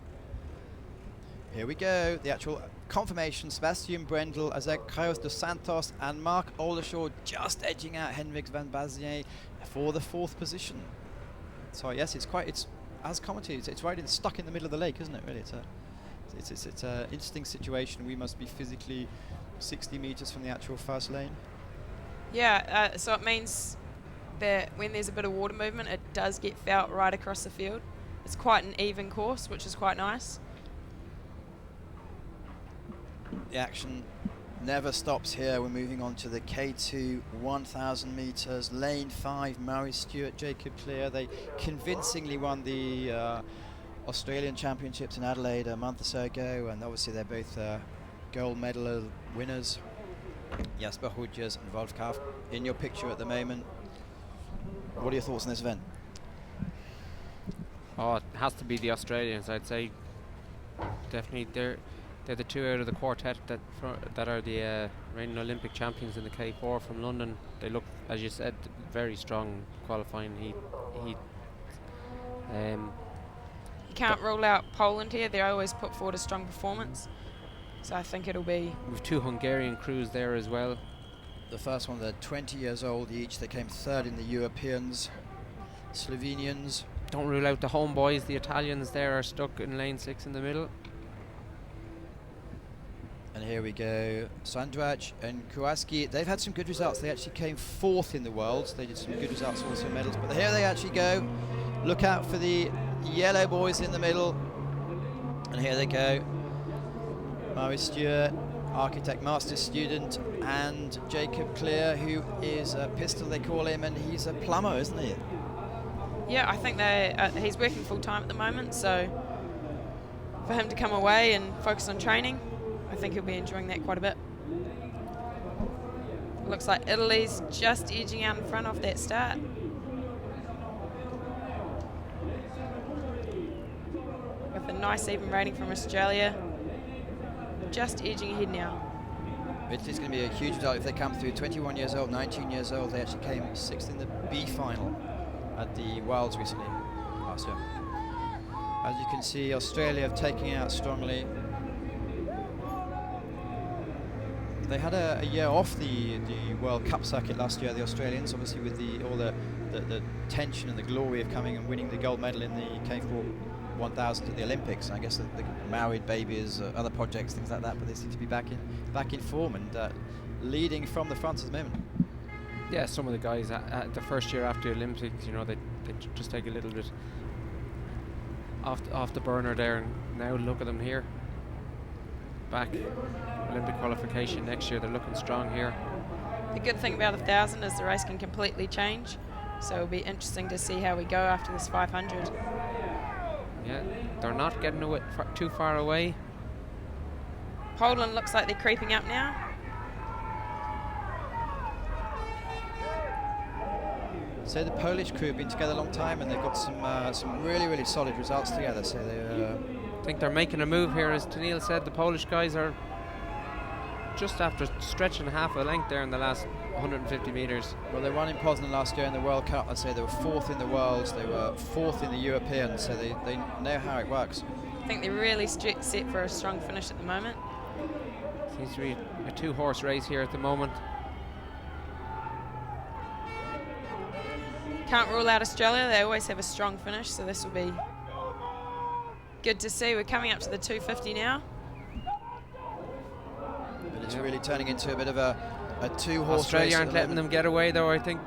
Here we go, the actual confirmation. Sebastian Brendel, Cruz dos Santos and Mark Aldershaw just edging out Henrik van Bazier for the 4th position. So yes, it's as commentators, it's right stuck in the middle of the lake, isn't it? Really, it's a interesting situation. We must be physically 60 meters from the actual first lane. Yeah, so it means that when there's a bit of water movement, it does get felt right across the field. It's quite an even course, which is quite nice. The action never stops here. We're moving on to the K2 1,000 meters, lane 5, Murray Stewart, Jacob Clear. They convincingly won the Australian Championships in Adelaide a month or so ago, and obviously they're both gold medal winners. Jasper Hudjes and Wolf Kauf in your picture at the moment. What are your thoughts on this event? Oh, it has to be the Australians, I'd say. Definitely, they're the two out of the quartet that are the reigning Olympic champions in the K4 from London. They look, as you said, very strong qualifying heat. You can't rule out Poland here. They always put forward a strong performance. So I think it'll be... We've 2 Hungarian crews there as well. The first one, they're 20 years old each. They came 3rd in the Europeans. Slovenians. Don't rule out the homeboys. The Italians there are stuck in lane 6 in the middle. And here we go, Sandrac and Kowalski. They've had some good results. They actually came 4th in the Worlds. They did some good results, also medals. But here they actually go. Look out for the yellow boys in the middle. And here they go. Murray Stewart, architect master's student, and Jacob Clear, who is a pistol, they call him, and he's a plumber, isn't he? Yeah, I think he's working full time at the moment, so for him to come away and focus on training, I think he'll be enjoying that quite a bit. Looks like Italy's just edging out in front off that start. With a nice even rating from Australia. Just edging ahead now. Italy's going to be a huge result if they come through. 21 years old, 19 years old. They actually came 6th in the B final at the Worlds recently, last year. As you can see, Australia taking out strongly. They had a year off the World Cup circuit last year, the Australians, obviously with all the tension and the glory of coming and winning the gold medal in the K4 1000 at the Olympics. I guess the married babies, other projects, things like that, but they seem to be back in form and leading from the front at the moment. Yeah, some of the guys at the first year after the Olympics, you know, they just take a little bit off the burner there, and now look at them here. Back Olympic qualification next year, they're looking strong here. The good thing about 1,000 is the race can completely change, so it'll be interesting to see how we go after this 500. Yeah, they're not getting too far away. Poland looks like they're creeping up now. So the Polish crew have been together a long time, and they've got some really solid results together. So they. I think they're making a move here, as Teneale said. The Polish guys are just after stretching half a length there in the last 150 metres. Well, they won in Poznan last year in the World Cup. I'd say they were 4th in the Worlds. They were 4th in the Europeans, so they know how it works. I think they're really set for a strong finish at the moment. Seems to be a 2-horse race here at the moment. Can't rule out Australia. They always have a strong finish, so this will be good to see. We're coming up to the 250 now. But it's really turning into a bit of a 2-horse Australia race. aren't letting them get away, though. I think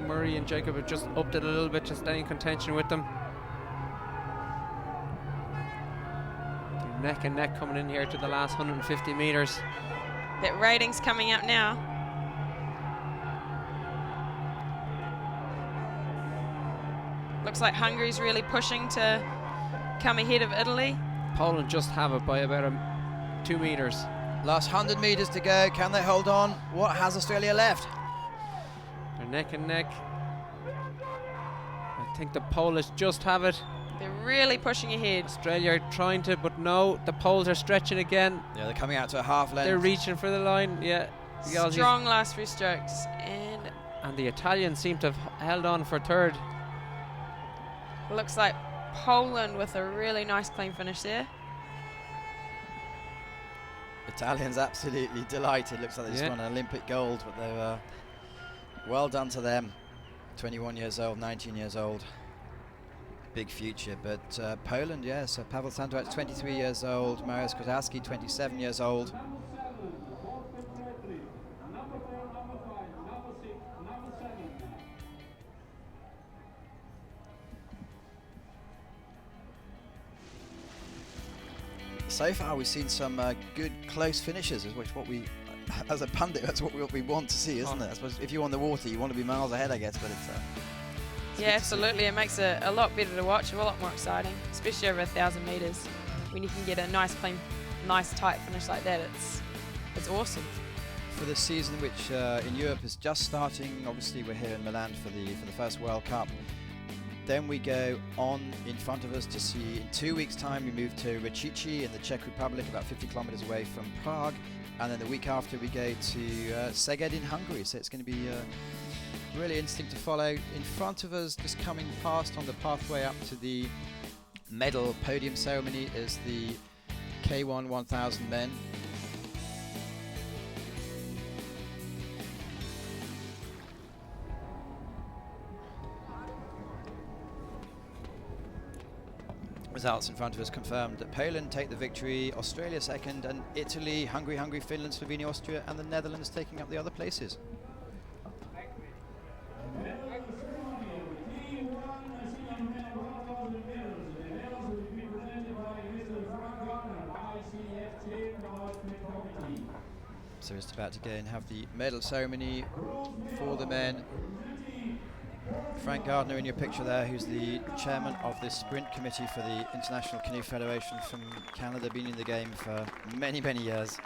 Murray and Jacob have just upped it a little bit to stay in contention with them. They're neck and neck coming in here to the last 150 metres. That rating's coming up now. Looks like Hungary's really pushing to come ahead of Italy. Poland just have it by about 2 metres. Last 100 metres to go. Can they hold on? What has Australia left? They're neck and neck. I think the Polish just have it. They're really pushing ahead. Australia are trying to, but no, the Poles are stretching again. Yeah, they're coming out to a half length. They're reaching for the line, yeah. The Aussies. Strong last few strokes. And the Italians seem to have held on for 3rd. Looks like Poland with a really nice clean finish there. Italians absolutely delighted. Looks like they just won an Olympic gold, but they're well done to them. 21 years old, 19 years old. big future. But Poland, yes, Paweł Sandrak, 23 years old, Mariusz Kozłowski, 27 years old. So far, we've seen some good close finishes, which what we, as a pundit, that's what we want to see, isn't it? I suppose if you're on the water, you want to be miles ahead, I guess, but it's yeah, absolutely. It makes it a lot better to watch, a lot more exciting, especially over 1,000 metres. When you can get a nice, clean, nice, tight finish like that, it's awesome. For the season, which in Europe is just starting, obviously we're here in Milan for the first World Cup. Then we go on in front of us to see, in 2 weeks' time, we move to Racice in the Czech Republic, about 50 kilometers away from Prague. And then the week after, we go to Szeged in Hungary. So it's going to be really interesting to follow. In front of us, just coming past on the pathway up to the medal podium ceremony, is the K1 1000 men. Results in front of us confirmed that Poland take the victory, Australia second, and Italy, Hungary, Finland, Slovenia, Austria, and the Netherlands taking up the other places. So it's about to go and have the medal ceremony for the men. Frank Gardner in your picture there, who's the chairman of the sprint committee for the International Canoe Federation from Canada, been in the game for many, many years.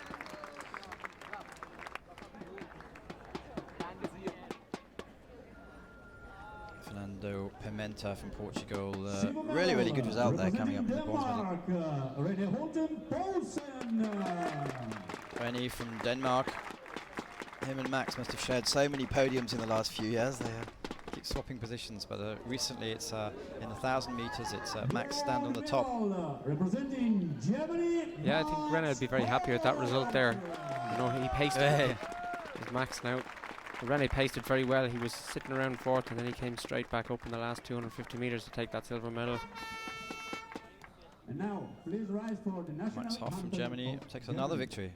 Fernando Pimenta from Portugal, really, really good result there coming up with the bronze medal. Rennie from Denmark, him and Max must have shared so many podiums in the last few years. They keep swapping positions, but recently it's in 1,000 meters, it's Max stand on the top. Yeah, I think Rennie would be very happy with that result there. You know, he paced it with Max now. Rennie paced it very well. He was sitting around fourth, and then he came straight back up in the last 250 meters to take that silver medal. And now, please rise for the national Max Hoff from Germany takes another victory.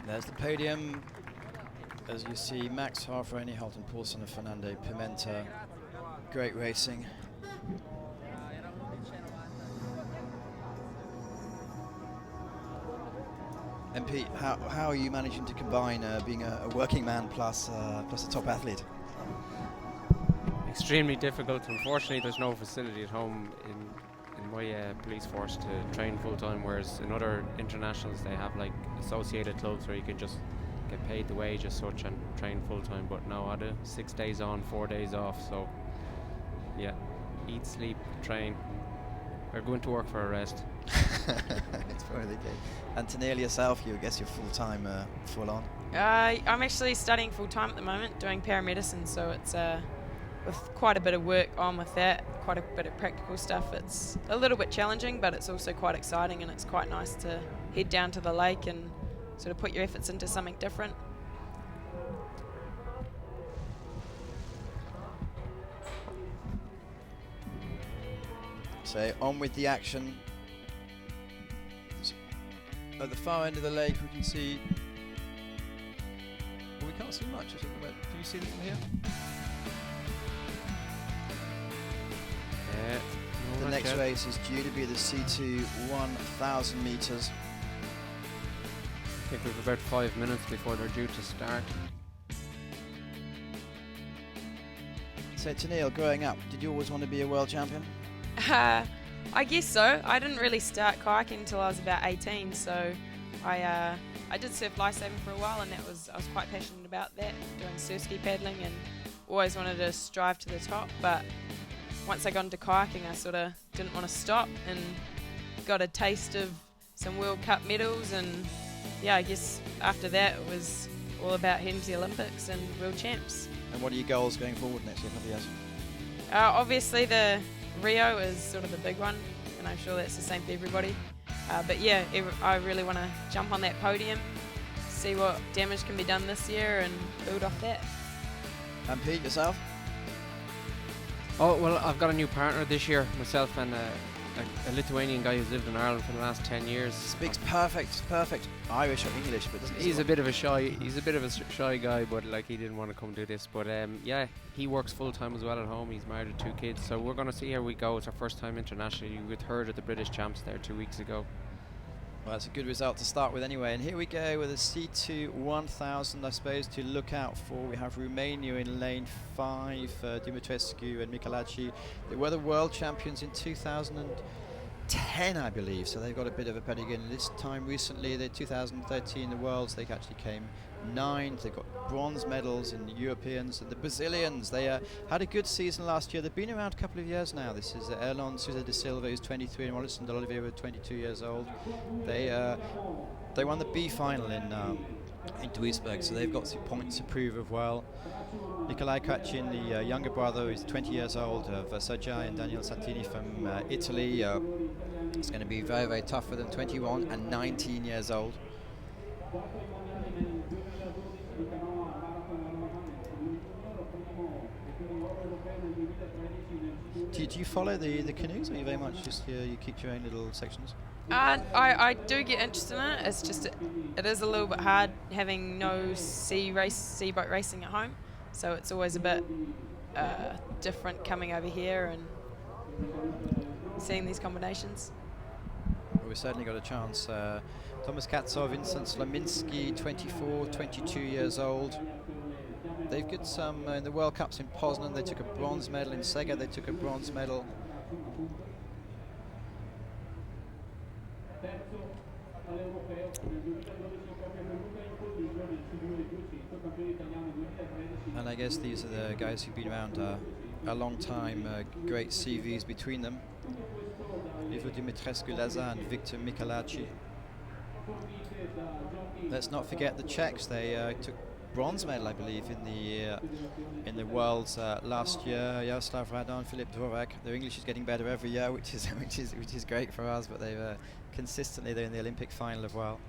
There's the podium. As you see, Max Hoff, Rennie Halton Paulson and Fernando Pimenta. Great racing. And Pete, how are you managing to combine being a working man plus a top athlete? Extremely difficult. Unfortunately, there's no facility at home in my police force to train full time, whereas in other internationals they have like associated clubs where you can just get paid the wage as such and train full time. But no, I do 6 days on, 4 days off. So yeah, eat, sleep, train, or going to work for a rest. It's probably good. And Teneale yourself, I guess you're full time, full on. I'm actually studying full time at the moment, doing paramedicine, so it's with quite a bit of work on with that, quite a bit of practical stuff. It's a little bit challenging, but it's also quite exciting, and it's quite nice to head down to the lake and sort of put your efforts into something different. So on with the action. At the far end of the lake we can see, well, we can't see much, can you see it from here? the much, next yeah. race is due to be the C2 1,000 metres. I think we've about 5 minutes before they're due to start. So Teneale, growing up, did you always want to be a world champion? I guess so. I didn't really start kayaking until I was about 18, so I did surf lifesaving for a while, and I was quite passionate about that, doing surf ski paddling, and always wanted to strive to the top. But once I got into kayaking, I sort of didn't want to stop, and got a taste of some World Cup medals, and yeah, I guess after that it was all about heading to the Olympics and World Champs. And what are your goals going forward next couple of years? Obviously the Rio is sort of the big one, and I'm sure that's the same for everybody. But yeah, I really want to jump on that podium, see what damage can be done this year, and build off that. And Pete, yourself? Oh, well, I've got a new partner this year, myself and a Lithuanian guy who's lived in Ireland for the last 10 years. Speaks perfect Irish or English, but doesn't He's a bit of a shy guy, but like he didn't want to come do this. But yeah, he works full time as well at home. He's married with 2 kids, so we're going to see how we go. It's our first time internationally. We were third at the British Champs there 2 weeks ago. Well, that's a good result to start with anyway. And here we go with a C2 1000, I suppose, to look out for. We have Romania in lane 5, Dumitrescu and Michelacci. They were the world champions in 2010, I believe, so they've got a bit of a pedigree. And this time recently, the 2013, the Worlds, they actually came 9th. They got bronze medals in the Europeans. And the Brazilians, they had a good season last year. They've been around a couple of years now. This is Erlon Sousa da Silva, who's 23, and Rollison de Oliveira, 22 years old. They won the B final in Duisburg, so they've got some points to prove as well. Nikolai Kachin, the younger brother, is 20 years old, of Sergei and Daniel Santini from Italy. It's going to be very, very tough for them, 21 and 19 years old. Do you follow the canoes, or you very much just you keep your own little sections? I do get interested in it. It's just it is a little bit hard having no sea boat racing at home, so it's always a bit different coming over here and seeing these combinations. Well, we've certainly got a chance. Thomas Katsov, Vincent Slaminski, 24, 22 years old. They've got some in the World Cups in Poznan. They took a bronze medal. In Sega, they took a bronze medal. And I guess these are the guys who've been around a long time, great CVs between them. Ivo Dumitrescu Laza and Victor Michelacci. Let's not forget the Czechs. They took bronze medal, I believe, in the Worlds last year. Jaroslav Radon, Filip Dvorak. Their English is getting better every year, which is great for us. But they've consistently they're in the Olympic final as well.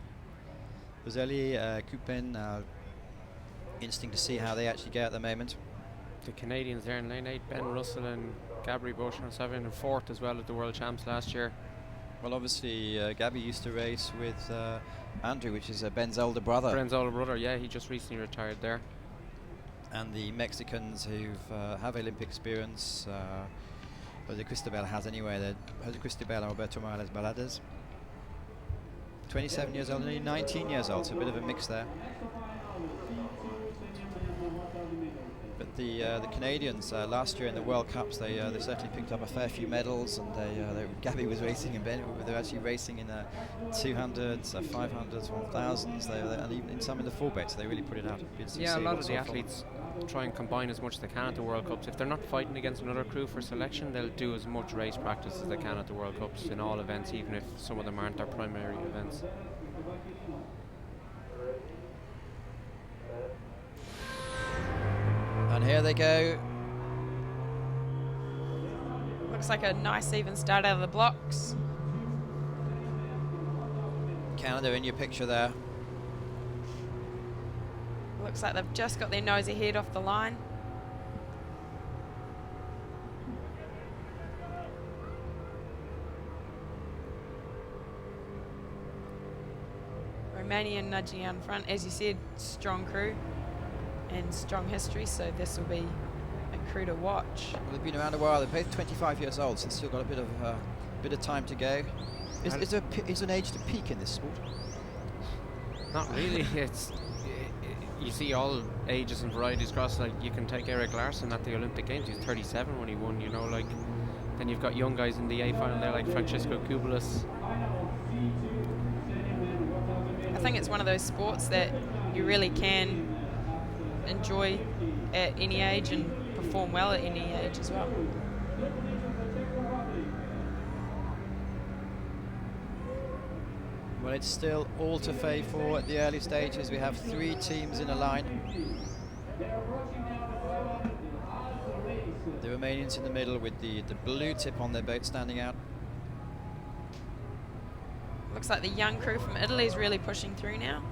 Roseli, Kupin. Interesting to see how they actually get at the moment. The Canadians there in lane 8, Ben Russell and Gabri Beauchamp, 7th and 4th as well at the World Champs last year. Well, obviously, Gabby used to race with Andrew, which is Ben's older brother. Ben's older brother, yeah, he just recently retired there. And the Mexicans who have Olympic experience, Jose Cristobal has anyway. Jose Cristobal and Roberto Morales Balades. 27 years old and only 19 years old, so a bit of a mix there. But the Canadians last year in the World Cups, they certainly picked up a fair few medals, and Gabby was racing and Ben they were actually racing in 200s, 500s, 1000s, and even in some in the fullback, so they really put it out. Yeah, a lot of the athletes try and combine as much as they can at the World Cups. If they're not fighting against another crew for selection, they'll do as much race practice as they can at the World Cups in all events, even if some of them aren't their primary events. And here they go. Looks like a nice even start out of the blocks. Canada in your picture there. Looks like they've just got their nose ahead off the line. Romania nudging out in front. As you said, strong crew and strong history, so this will be a crew to watch. Well, they've been around a while. They're both 25 years old, so they've still got a bit of time to go. Is an age to peak in this sport? Not really. You see all ages and varieties across. Like, you can take Eric Larsson at the Olympic Games. He was 37 when he won. You know, like, then you've got young guys in the A final there, like Francisco Kubelis. I think it's one of those sports that you really can enjoy at any age and perform well at any age as well. Well, it's still all to fay for at the early stages. We have 3 teams in a line. The Romanians in the middle with the blue tip on their boat standing out. Looks like the young crew from Italy is really pushing through now.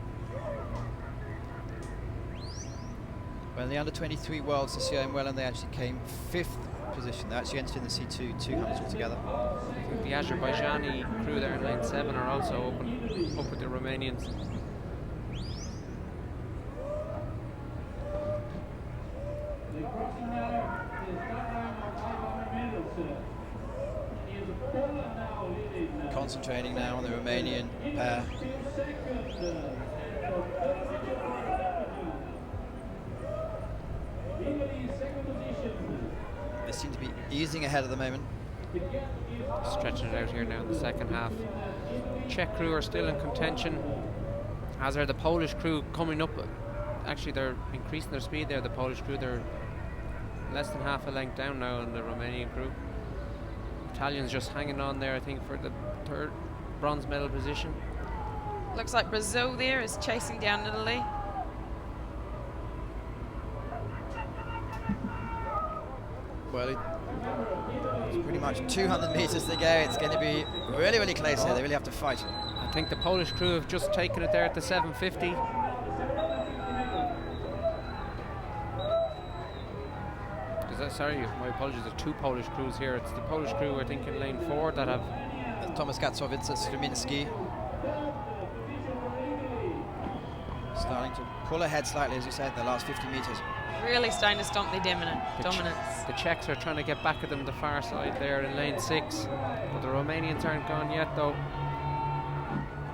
Well, in the under-23 Worlds this year in Milan, they actually came 5th position. They actually entered in the C2 200s altogether. I think the Azerbaijani crew there in lane 7 are also up with the Romanians. Concentrating now on the Romanian pair. They seem to be easing ahead at the moment. Stretching it out here now in the second half. Czech crew are still in contention, as are the Polish crew coming up. Actually, they're increasing their speed there, the Polish crew. They're less than half a length down now on the Romanian crew. Italians just hanging on there, I think, for the 3rd bronze medal position. Looks like Brazil there is chasing down Italy. Well, it's pretty much 200 meters to go. It's going to be really, really close here. They really have to fight. I think the Polish crew have just taken it there at the 750. Sorry, my apologies. There's 2 Polish crews here. It's the Polish crew, I think, in lane 4 that have... Thomas Katowice, Struminski. Starting to pull ahead slightly, as you said, the last 50 meters. Really starting to stomp their dominance. The Czechs are trying to get back at them the far side there in lane 6. But the Romanians aren't gone yet, though.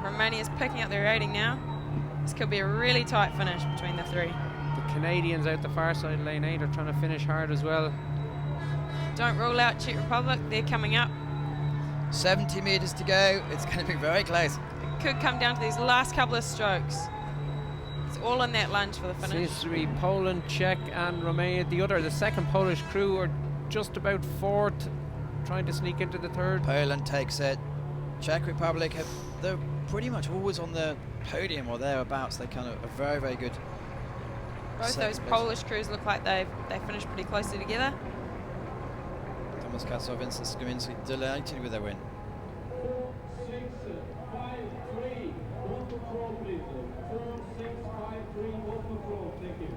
Romania's picking up their rating now. This could be a really tight finish between the 3. The Canadians out the far side, lane 8, are trying to finish hard as well. Don't rule out Czech Republic, they're coming up. 70 meters to go. It's going to be very close. It could come down to these last couple of strokes. It's all in that lunge for the finish. Seems to be Poland, Czech and Romania. The second Polish crew are just about 4th, trying to sneak into the 3rd. Poland takes it. Czech Republic, they're pretty much always on the podium or thereabouts. They kind of are very, very good. Both those Polish crews look like they finished pretty closely together. Thomas Katowice and Struminski delighted with their win. 6-5-3, one control please. 4-6-5-3, one control, thank you.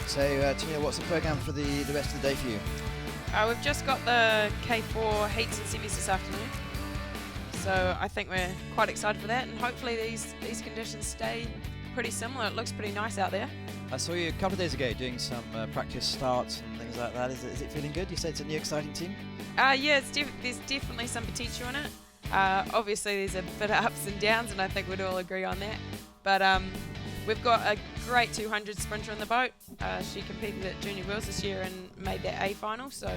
So, Teneale, what's the programme for the rest of the day for you? We've just got the K4 heats and semis this afternoon. So I think we're quite excited for that, and hopefully these conditions stay pretty similar. It looks pretty nice out there. I saw you a couple of days ago doing some practice starts and things like that. Is it feeling good? You said it's a new exciting team? Yeah, there's definitely some potential in it. Obviously there's a bit of ups and downs, and I think we'd all agree on that. But we've got a great 200 sprinter in the boat. She competed at Junior Worlds this year and made that A final, so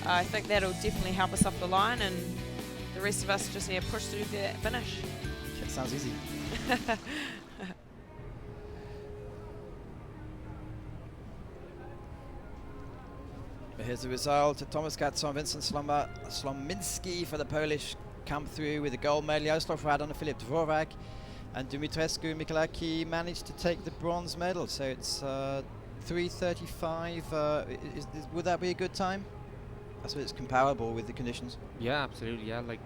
I think that'll definitely help us up the line, and the rest of us just need to push through to that finish. That sounds easy. Here's the result. Thomas Katowice, Vincent Slominski for the Polish come through with the gold medal. Jaroslav Radon and Filip Dvorak. And Dumitrescu Michalaki managed to take the bronze medal. So it's 3:35. Would that be a good time? I suppose it's comparable with the conditions. Yeah, absolutely. Yeah, like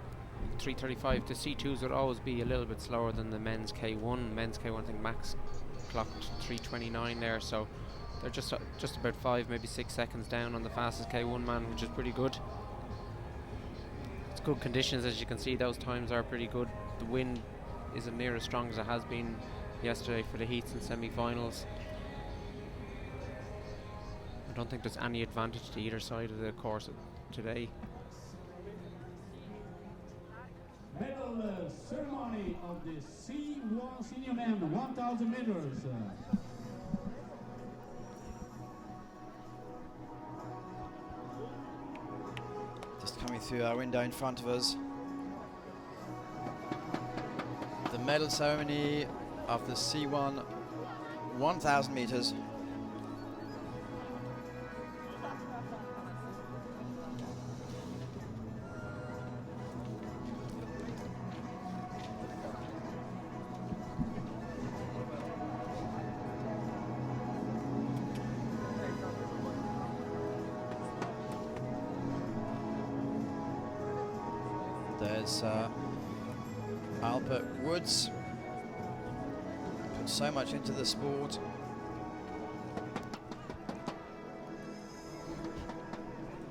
3:35. The C2s would always be a little bit slower than the men's K1. Men's K1, I think max clocked 3:29 there, so they're just about 5, maybe 6 seconds down on the fastest K1 man, which is pretty good. It's good conditions, as you can see. Those times are pretty good. The wind isn't near as strong as it has been yesterday for the heats and semi-finals. I don't think there's any advantage to either side of the course today. Medal ceremony of the C1 senior men 1,000 meters. Just coming through our window in front of us. The medal ceremony of the C1 1,000 meters. There's Albert Woods, put so much into the sport.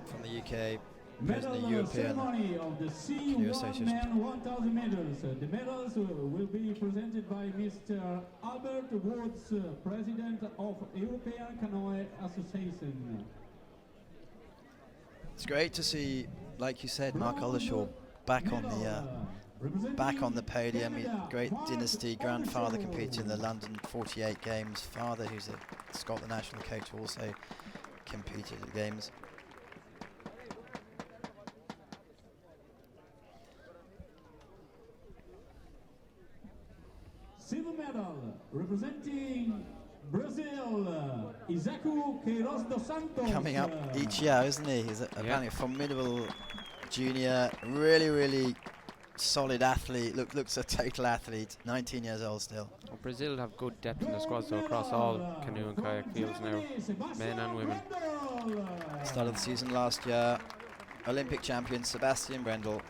From the UK, Medal the European ceremony of the Canoe C1 Association. men 1,000 meters. The medals will be presented by Mr. Albert Woods, President of European Canoe Association. It's great to see, like you said, Mark Aldershaw back on the podium. Great dynasty, grandfather competed in the London 48 games, father who's a Scotland national coach also competed at the games. Silver medal representing Brazil, Isacu Queiroz dos Santos. Coming up each year, isn't he? He's apparently a formidable junior, really solid athlete. Looks a total athlete. 19 years old still. Well, Brazil have good depth in the squad, so across all canoe and kayak fields now, men and women. Started the season last year. Olympic champion Sebastian Brendel.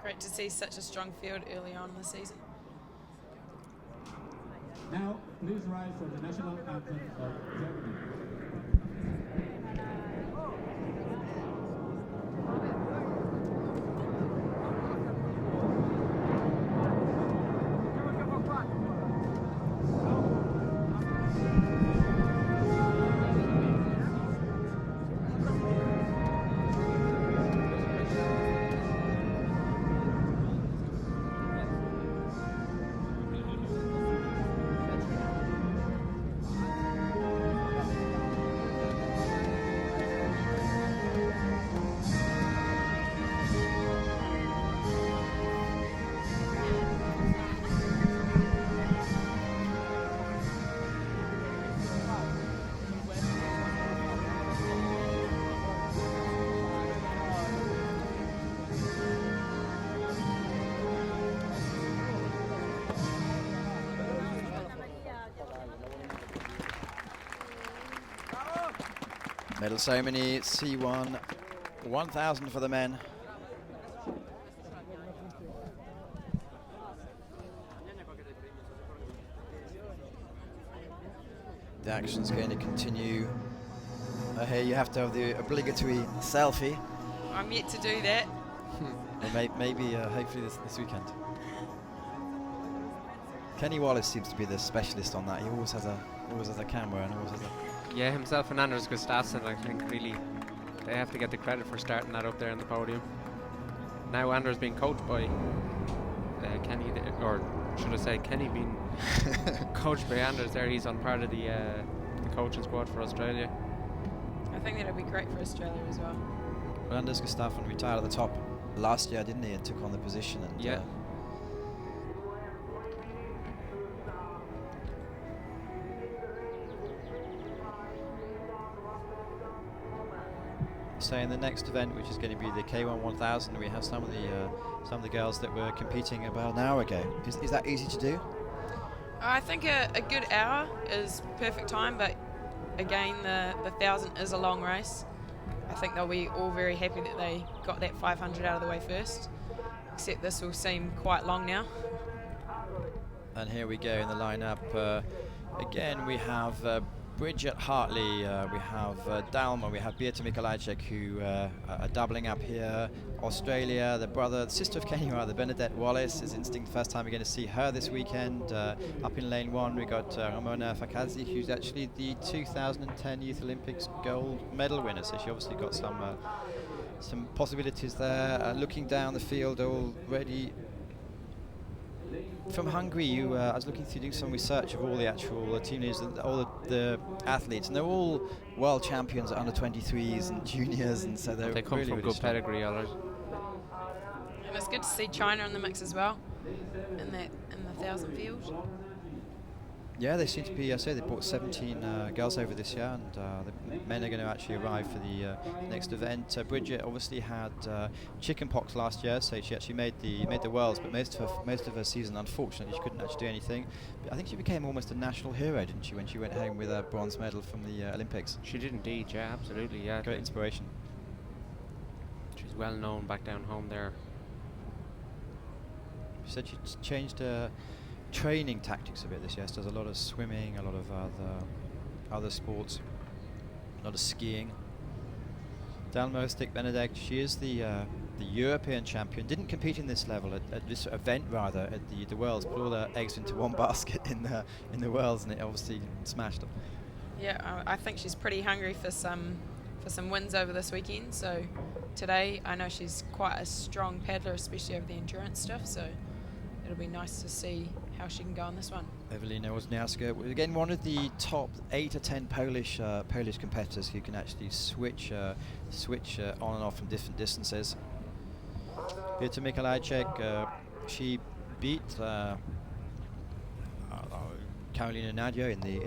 Great to see such a strong field early on in the season. Now, please rise for the national anthem of Germany. Medal ceremony, C1 1,000 for the men. The action's going to continue. Here you have to have the obligatory selfie. I'm yet to do that. Or maybe, hopefully this weekend. Kenny Wallace seems to be the specialist on that. He always has a camera and always has a... Yeah, himself and Anders Gustafsson, I think, really, they have to get the credit for starting that up there on the podium. Now Anders being coached by Kenny, or should I say Kenny being coached by Anders there. He's on part of the coaching squad for Australia. I think that'll be great for Australia as well. Well, Anders Gustafsson retired at the top last year, didn't he, and took on the position. And yeah. So in the next event, which is going to be the K1 1000, we have some of the girls that were competing about an hour ago. Is that easy to do? I think a good hour is perfect time, but again, the 1,000 is a long race. I think they'll be all very happy that they got that 500 out of the way first, except this will seem quite long now. And here we go in the lineup. Again, we have Bridget Hartley, we have Dalma, we have Beata Mikolajczyk, who are doubling up here. Australia, the sister of Kenya, the Bernadette Wallace is instinct. The first time we're going to see her this weekend. Up in lane 1, we got Ramona Fakazi, who's actually the 2010 Youth Olympics gold medal winner. So she obviously got some possibilities there. Looking down the field already. From Hungary, I was looking through doing some research of all the actual team leaders, all the athletes, and they're all world champions at under 23s and juniors, and so they come really, from really good strong. pedigree, all right. And it's good to see China in the mix as well, in the 1,000 field. Yeah, they seem to be. I say they brought 17 girls over this year, and the men are going to actually arrive for the next event. Bridget obviously had chicken pox last year, so she actually made the worlds, but most of her season, unfortunately, she couldn't actually do anything. But I think she became almost a national hero, didn't she, when she went home with a bronze medal from the Olympics? She did indeed, yeah, absolutely, yeah. Great inspiration. She's well known back down home there. She said she changed her training tactics a bit this year. She does a lot of swimming, a lot of other sports, a lot of skiing. Dalma Stick-Benedek, she is the European champion. Didn't compete in this level at this event rather at the Worlds. Put all her eggs into one basket in the Worlds, and it obviously smashed them. Yeah, I think she's pretty hungry for some wins over this weekend. So today, I know she's quite a strong paddler, especially over the endurance stuff. So it'll be nice to see how she can go on this one. Ewelina Wozniacka, again one of the top 8 or 10 Polish competitors who can actually switch on and off from different distances. Beata Mikolajczyk, she beat Karolina Nadia in the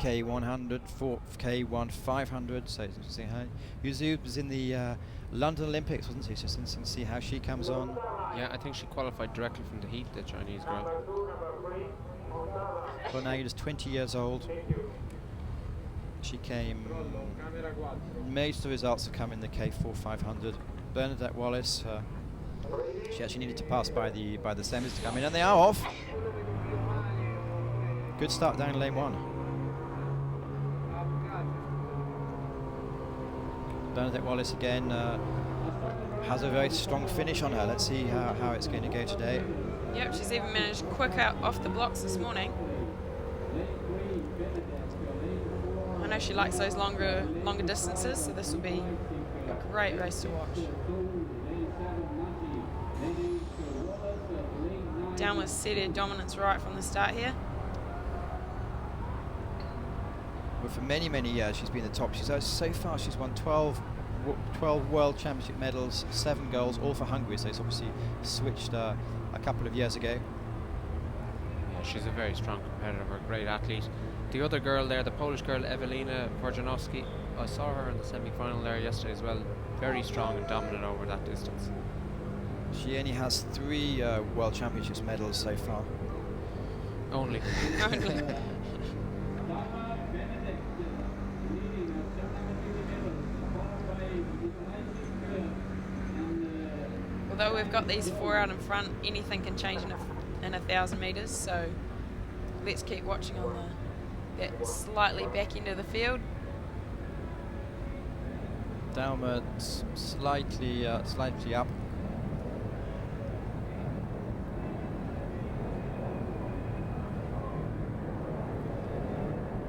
K100, K1 500. So it's interesting how Yuzu was in the London Olympics, wasn't she? So it's interesting to see how she comes on. Yeah, I think she qualified directly from the heat, the Chinese girl. Well, now you're just 20 years old. She came. Most of the results have come in the K4 500. Bernadette Wallace. She actually needed to pass by the semis to come in, and they are off. Good start down lane 1. Bernadette Wallace again has a very strong finish on her. Let's see how it's going to go today. Yep, she's even managed quick out off the blocks this morning. I know she likes those longer distances, so this will be a great race to watch. Downward steady dominance right from the start here. But for many, many years she's been the top. So far she's won 12 World Championship medals, 7 goals, all for Hungary. So it's obviously switched a couple of years ago. Yeah, she's a very strong competitor, a great athlete. The other girl there, the Polish girl, Ewelina Wojciechowski, I saw her in the semi-final there yesterday as well. Very strong and dominant over that distance. She only has 3 World Championships medals so far. Only. Although we've got these 4 out in front, anything can change in 1,000 metres, so let's keep watching on that slightly back end of the field. Dalma slightly up.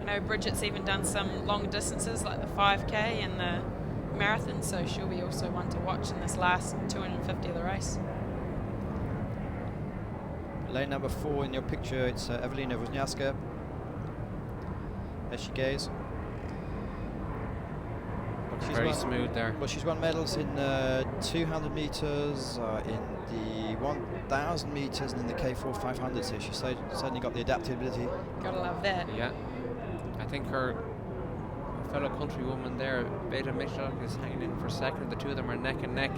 I know Bridget's even done some long distances like the 5K and the marathon, so she'll be also one to watch in this last 250 of the race. Lane number 4 in your picture, it's Ewelina Wozniacka. There she goes. She's Very smooth there. Well, she's won medals in 200 metres, in the 1,000 metres, and in the K4 500. So she's certainly got the adaptability. Gotta love that. Yeah. I think her fellow countrywoman there, Beata Mikolajczyk, is hanging in for second. The two of them are neck and neck.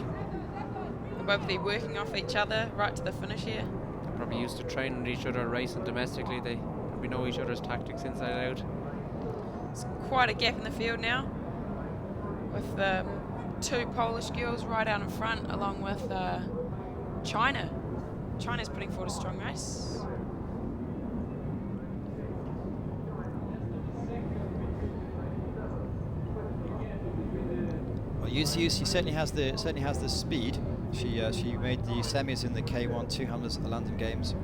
They'll both be working off each other right to the finish here. They're probably used to training with each other, racing domestically. They probably know each other's tactics inside out. It's quite a gap in the field now, with two Polish girls right out in front, along with China. China's putting forward a strong race. Well, Yuzu, she certainly has the speed. She made the semis in the K1 200s at the London Games.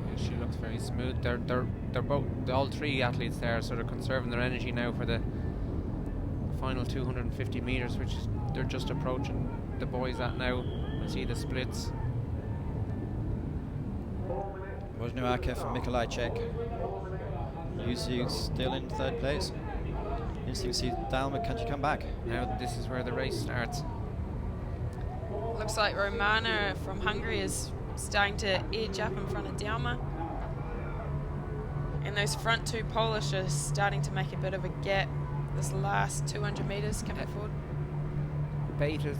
Yeah, she looks very smooth. They're both, all three athletes there, so they're conserving their energy now for the final 250 meters, which is, they're just approaching the boys at now. We'll see the splits. Wozniacka from Mikolajczyk. Yuzu still in third place. Interesting to see Dalma, can she come back? Now this is where the race starts. Looks like Romana from Hungary is starting to edge up in front of Dalma. And those front two Polish are starting to make a bit of a gap this last 200 metres coming forward. Peter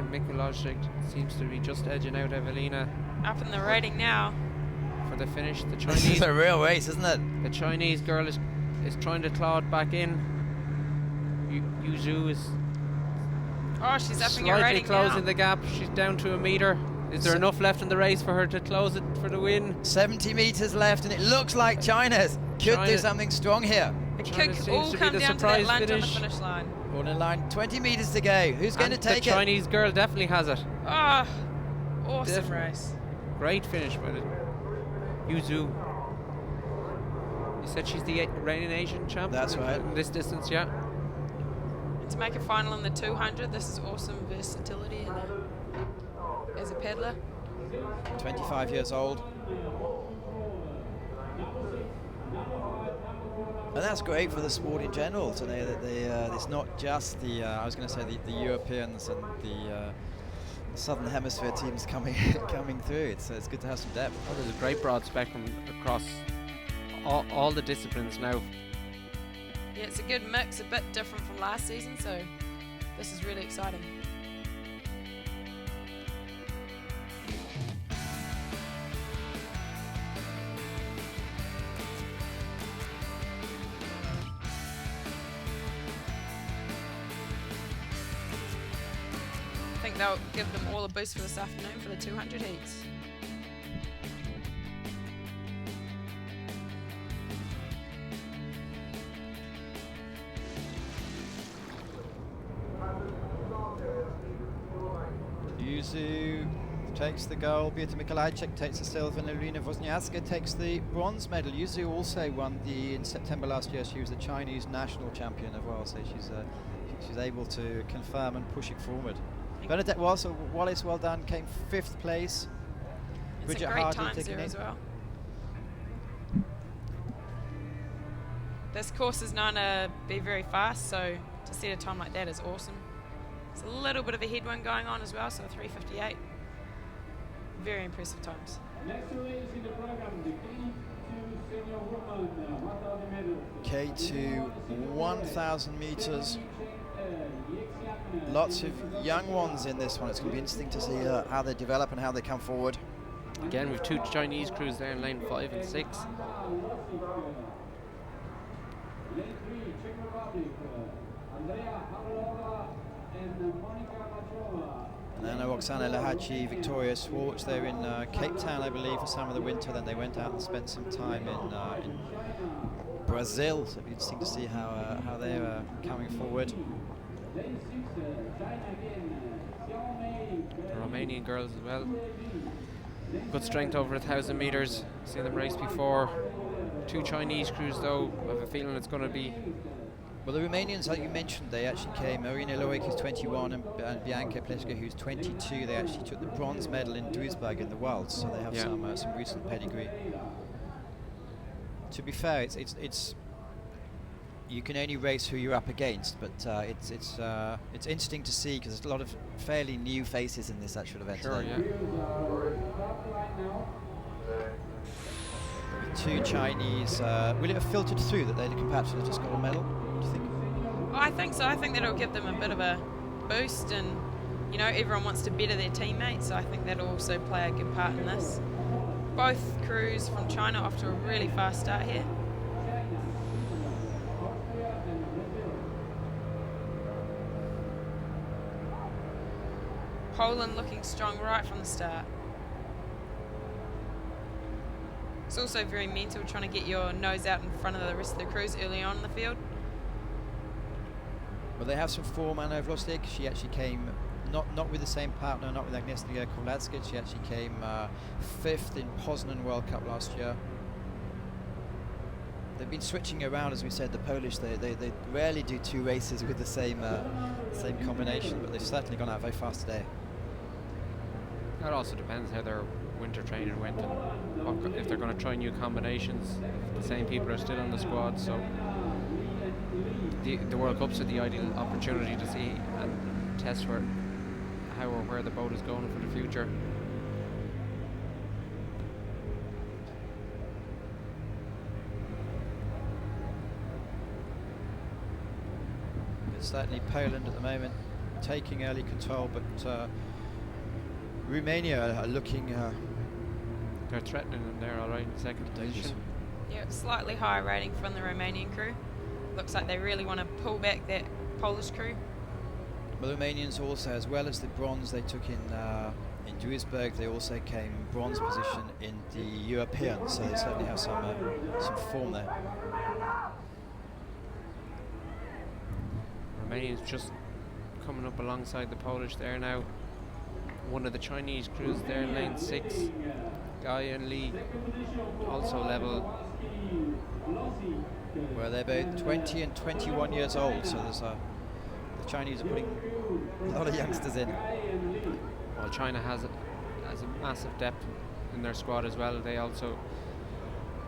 Mikolajczyk seems to be just edging out Evelina. Up in the rating now. For the finish, the This is Chinese, a real race, isn't it? the Chinese girl is trying to claw it back in. Yuzu is Oh, she's upping her slightly rating closing now. the gap. She's down to a metre. Is there So- enough left in the race for her to close it for the win? 70 metres left, and it looks like China's could do China- something strong here. It China could seems all to be come the down to that surprise lunge on the finish. finish line. All in line, 20 metres to go. Who's going to And take the it? Chinese girl definitely has it. Oh, awesome Definitely. race. Great finish by the Yuzu. You said she's the reigning Asian champ? That's right. In this distance, yeah. And to make a final in the 200, this is awesome versatility as a peddler. 25 years old. And that's great for the sport in general to know that it's not just the, I was going to say the Europeans and the Southern Hemisphere teams coming through. It's good to have some depth. Oh, there's a great broad spectrum across all the disciplines now. Yeah, it's a good mix, a bit different from last season, so this is really exciting. I think they'll give them all a boost for this afternoon for the 200 heats. Yuzu takes the gold, Peter Mikolajczyk takes the silver, and Elena Wozniacka takes the bronze medal. Yuzu also won in September last year. She was the Chinese national champion as well, so she's able to confirm and push it forward. Bernadette Wallace, well done, came 5th place. It's Bridget a great Hardy times taking there as it. well. This course is known to be very fast, so to set a time like that is awesome. There's a little bit of a headwind going on as well, so 3:58. Very impressive times. Next race in the program, the K2 senior woman, 1,000 meters. K2 1,000 meters. Lots of young ones in this one. It's going to be interesting to see how they develop and how they come forward. Again, we've two Chinese crews there in lane 5 and 6. Lane 3, Czech Republic, Andrea Havlova and Monika Machova. And then Oksana Lahachi, Victoria Swartz. They're in Cape Town, I believe, for some of the winter. Then they went out and spent some time in Brazil. So it'll be interesting to see how they're coming forward. Lane 6, China again, The Romanian girls as well. Good strength over 1,000 meters. Seen them race before. Two Chinese crews though. I have a feeling it's going to be. Well, the Romanians, like you mentioned, they actually came. Marina Loic, who's 21, and Bianca Pleska, who's 22. They actually took the bronze medal in Duisburg in the Worlds, so they have some recent pedigree. To be fair, it's you can only race who you're up against, but it's interesting to see because there's a lot of fairly new faces in this actual event. Sure, today. yeah. Two Chinese. Will it have filtered through that they can perhaps have just got a medal? Do you think? I think so. I think that'll give them a bit of a boost, and you know, everyone wants to better their teammates, so I think that'll also play a good part in this. Both crews from China off to a really fast start here. Poland looking strong right from the start. It's also very mental trying to get your nose out in front of the rest of the crews early on in the field. Well, they have some form, Anna Vloslik. She actually came not with the same partner, not with Agnieszka Kolarska. She actually came 5th in Poznan World Cup last year. They've been switching around, as we said. The Polish, they rarely do 2 races with the same combination, but they've certainly gone out very fast today. That also depends how their winter training went and if they're going to try new combinations. The same people are still on the squad, so the World Cups are the ideal opportunity to see and test for how or where the boat is going for the future. It's certainly Poland at the moment taking early control, but Romania are looking. They're threatening them there, all right, in second position. Yeah, slightly higher rating from the Romanian crew. Looks like they really want to pull back that Polish crew. Well, the Romanians also, as well as the bronze they took in Duisburg, they also came bronze position in the European, so they certainly have some form there. Romanians just coming up alongside the Polish there now. One of the Chinese crews there in lane 6, Guy and Lee, also level. Well, they're both 20 and 21 years old, so there's the Chinese are putting a lot of youngsters in. Well, China has a massive depth in their squad as well. They also,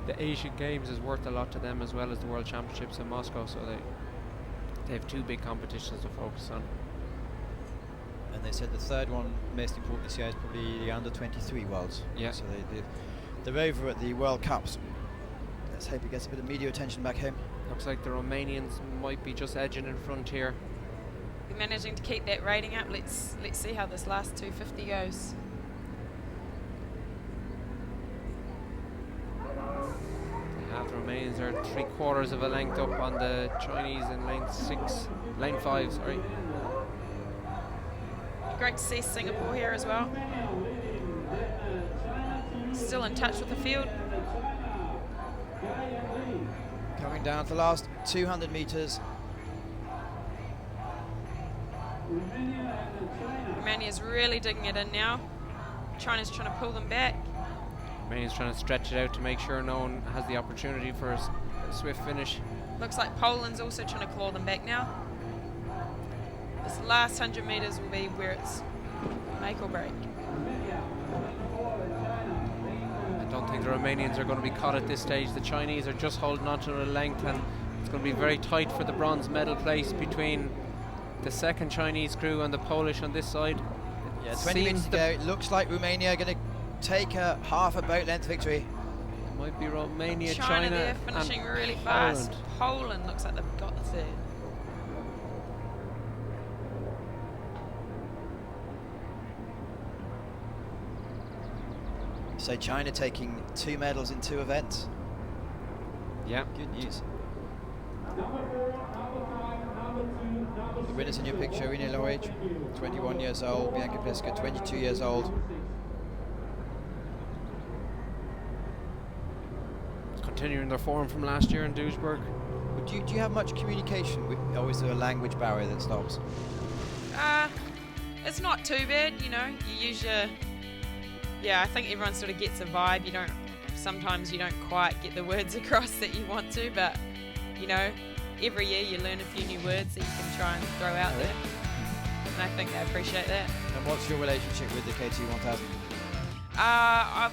the Asian Games is worth a lot to them, as well as the World Championships in Moscow, so they have 2 big competitions to focus on. And they said the third one, most important this year, is probably the under-23 Worlds. Yeah. So they're over at the World Cups. Let's hope it gets a bit of media attention back home. Looks like the Romanians might be just edging in front here. We're managing to keep that rating up. Let's see how this last 250 goes. The Romanians are 3/4 of a length up on the Chinese in lane 5, sorry. Great to see Singapore here as well. Still in touch with the field. Coming down to the last 200 metres. Romania's really digging it in now. China's trying to pull them back. Romania's trying to stretch it out to make sure no one has the opportunity for a swift finish. Looks like Poland's also trying to claw them back now. This last 100 metres will be where it's make or break. I don't think the Romanians are going to be caught at this stage. The Chinese are just holding on to the length, and it's going to be very tight for the bronze medal place between the second Chinese crew and the Polish on this side. Yeah, 20 minutes to go. It looks like Romania are going to take a half a boat length victory. It might be Romania, China there finishing and really Poland. fast. Poland looks like they've got the third. So China taking 2 medals in 2 events. Yeah. Good news. The winners in your picture, Ine Loic, 21 years old, Bianca Pleska, 22 years old. Continuing their form from last year in Duisburg. Do you have much communication with, or is there a language barrier that stops? It's not too bad, you know. You use your... Yeah, I think everyone sort of gets a vibe. Sometimes you don't quite get the words across that you want to, but, you know, every year you learn a few new words that you can try and throw out there. And I think they appreciate that. And what's your relationship with the KT 1000? I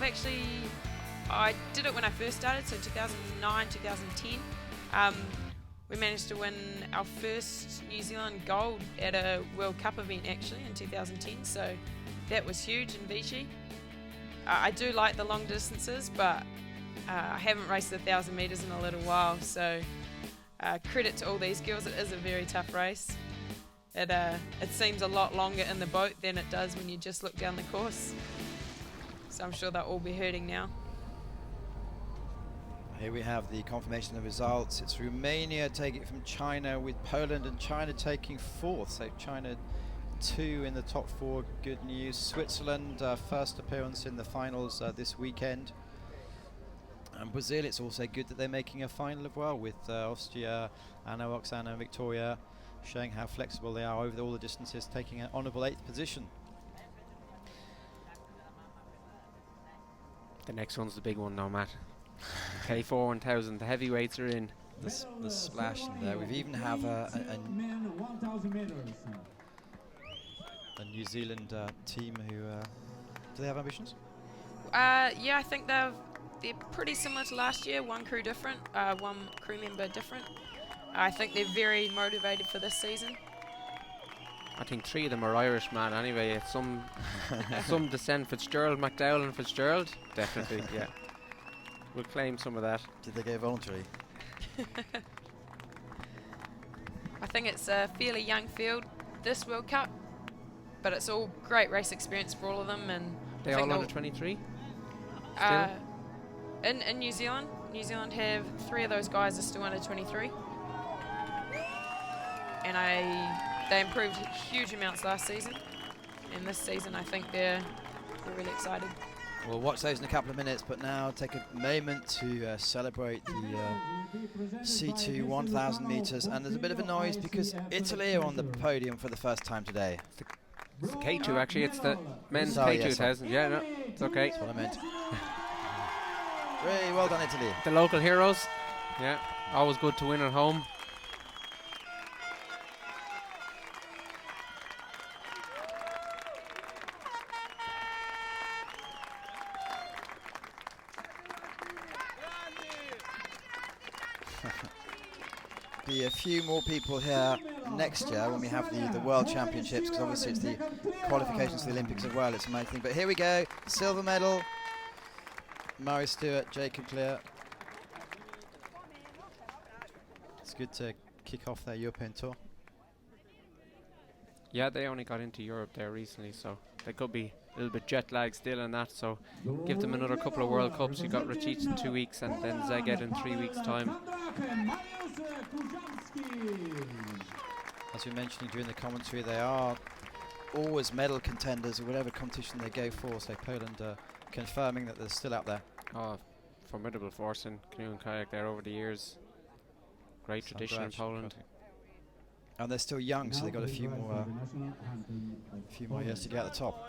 did it when I first started, so 2009, 2010. We managed to win our first New Zealand gold at a World Cup event actually in 2010, so that was huge in Vichy. I do like the long distances, but I haven't raced 1,000 metres in a little while, so credit to all these girls. It is a very tough race. It seems a lot longer in the boat than it does when you just look down the course. So I'm sure they'll all be hurting now. Here we have the confirmation of the results. It's Romania taking it from China, with Poland and China taking 4th. So China 2 in the top 4, good news. Switzerland, first appearance in the finals this weekend. And Brazil, it's also good that they're making a final as well, with Austria, Anna, Oksana and Victoria showing how flexible they are over all the distances, taking an honourable 8th position. The next one's the big one now, Matt. K4 1000, the heavyweights are in. The splash in there. We've even have a New Zealand team who do they have ambitions? Yeah, I think they're pretty similar to last year. One crew different, one crew member different. I think they're very motivated for this season. I think 3 of them are Irish, man. Anyway, it's some descent. Fitzgerald, McDowell and Fitzgerald. Definitely, yeah. We'll claim some of that. Did they go voluntary? I think it's a fairly young field, this World Cup, but it's all great race experience for all of them. And They all under 23? In New Zealand have 3 of those guys are still under 23. And they improved huge amounts last season. And this season I think they're really excited. We'll watch those in a couple of minutes, but now take a moment to celebrate the C2 1000 metres. And there's a bit of a noise because Italy are on the podium for the first time today. It's the K2 actually, it's the men's Sorry, K2000. Yeah, no, it's okay. That's what I meant. Really well done, Italy. The local heroes. Yeah, always good to win at home. Be a few more people here next year when we have the World Championships, because obviously it's the qualifications to the Olympics as well. It's a main thing. But here we go, silver medal. Murray Stewart, Jacob Clear. It's good to kick off their European tour. Yeah, they only got into Europe there recently, so they could be a little bit jet lag still in that, so give them another couple of World Cups. You got Rachit in 2 weeks and then Szeged in 3 weeks' time. As we mentioned during the commentary, they are always medal contenders in whatever competition they go for, so Poland confirming that they're still out there. Oh, formidable force in canoe and kayak there over the years. Great tradition in Poland. And they're still young, so they've got a few more years to get at the top.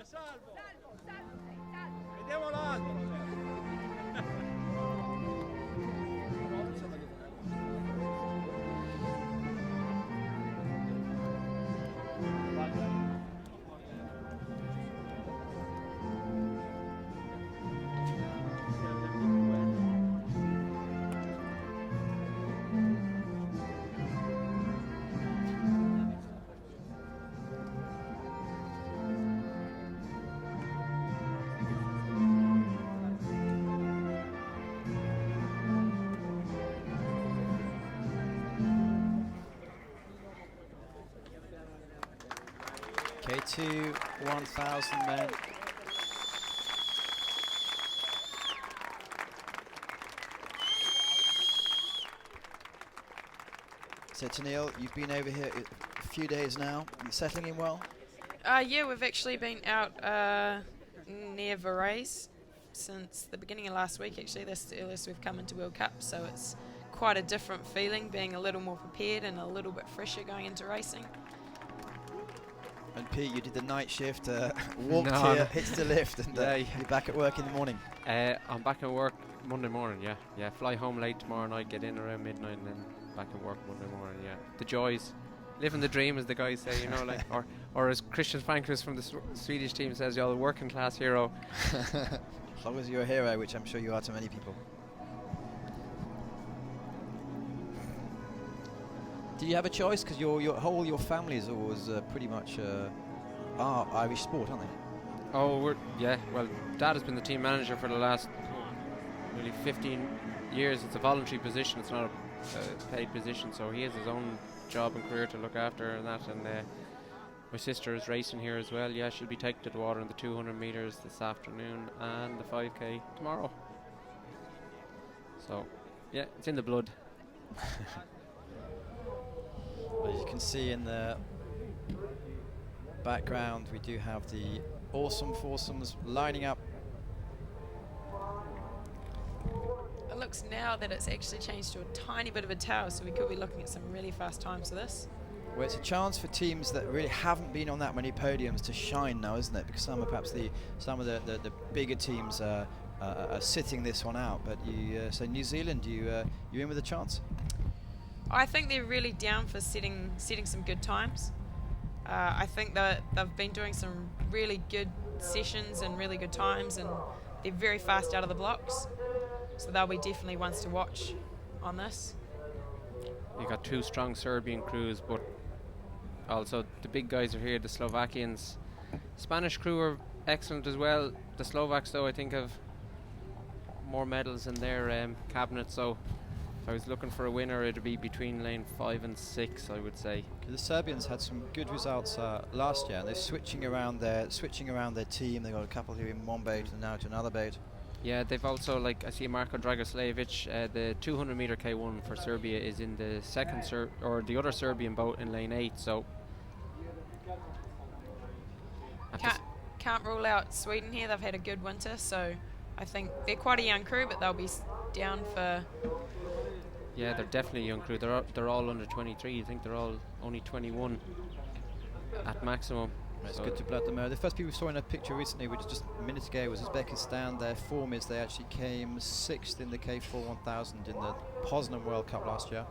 K2 1000 men. So Teneale, you've been over here a few days now. Are you settling in well? Yeah, we've actually been out near Varese since the beginning of last week. Actually, that's the earliest we've come into World Cup, so it's quite a different feeling, being a little more prepared and a little bit fresher going into racing. And Pete, you did the night shift, walked here, hitched the lift, and you're back at work in the morning. I'm back at work Monday morning, yeah. Fly home late tomorrow night, get in around midnight, and then back at work Monday morning, yeah. The joys. Living the dream, as the guys say, you know, like, or as Christian Frankrus from the Swedish team says, you're the working class hero. As long as you're a hero, which I'm sure you are to many people. Do you have a choice? Because your family is always pretty much Irish sport, aren't they? Oh, well, Dad has been the team manager for the last nearly 15 years. It's a voluntary position, it's not a paid position, so he has his own job and career to look after and that. And my sister is racing here as well. Yeah, she'll be taken to the water in the 200 metres this afternoon and the 5K tomorrow. So, yeah, it's in the blood. As you can see in the background, we do have the awesome foursomes lining up. It looks now that it's actually changed to a tiny bit of a tail, so we could be looking at some really fast times for this. Well, it's a chance for teams that really haven't been on that many podiums to shine now, isn't it? Because some of the bigger teams are sitting this one out. But you say New Zealand, you in with a chance? I think they're really down for setting some good times. I think that they've been doing some really good sessions and really good times, and they're very fast out of the blocks. So they'll be definitely ones to watch on this. You got two strong Serbian crews, but also the big guys are here, the Slovakians. Spanish crew are excellent as well. The Slovaks, though, I think have more medals in their cabinet, so if I was looking for a winner, it'd be between lane 5 and 6, I would say. The Serbians had some good results last year, and they're switching around their team. They got a couple here in one boat and now to another boat. Yeah, they've also, like, I see Marko Dragoslevic, the 200-meter K1 for Serbia is in the the other Serbian boat in lane 8. So can't rule out Sweden here. They've had a good winter, so I think they're quite a young crew, but they'll be down for. Yeah, they're definitely a young crew. They're all under 23. I think they're all only 21 at maximum. It's good to blood them out. The first people we saw in a picture recently, which was just a minute ago, was Uzbekistan. Their form is they actually came 6th in the K4 1000 in the Poznan World Cup last year.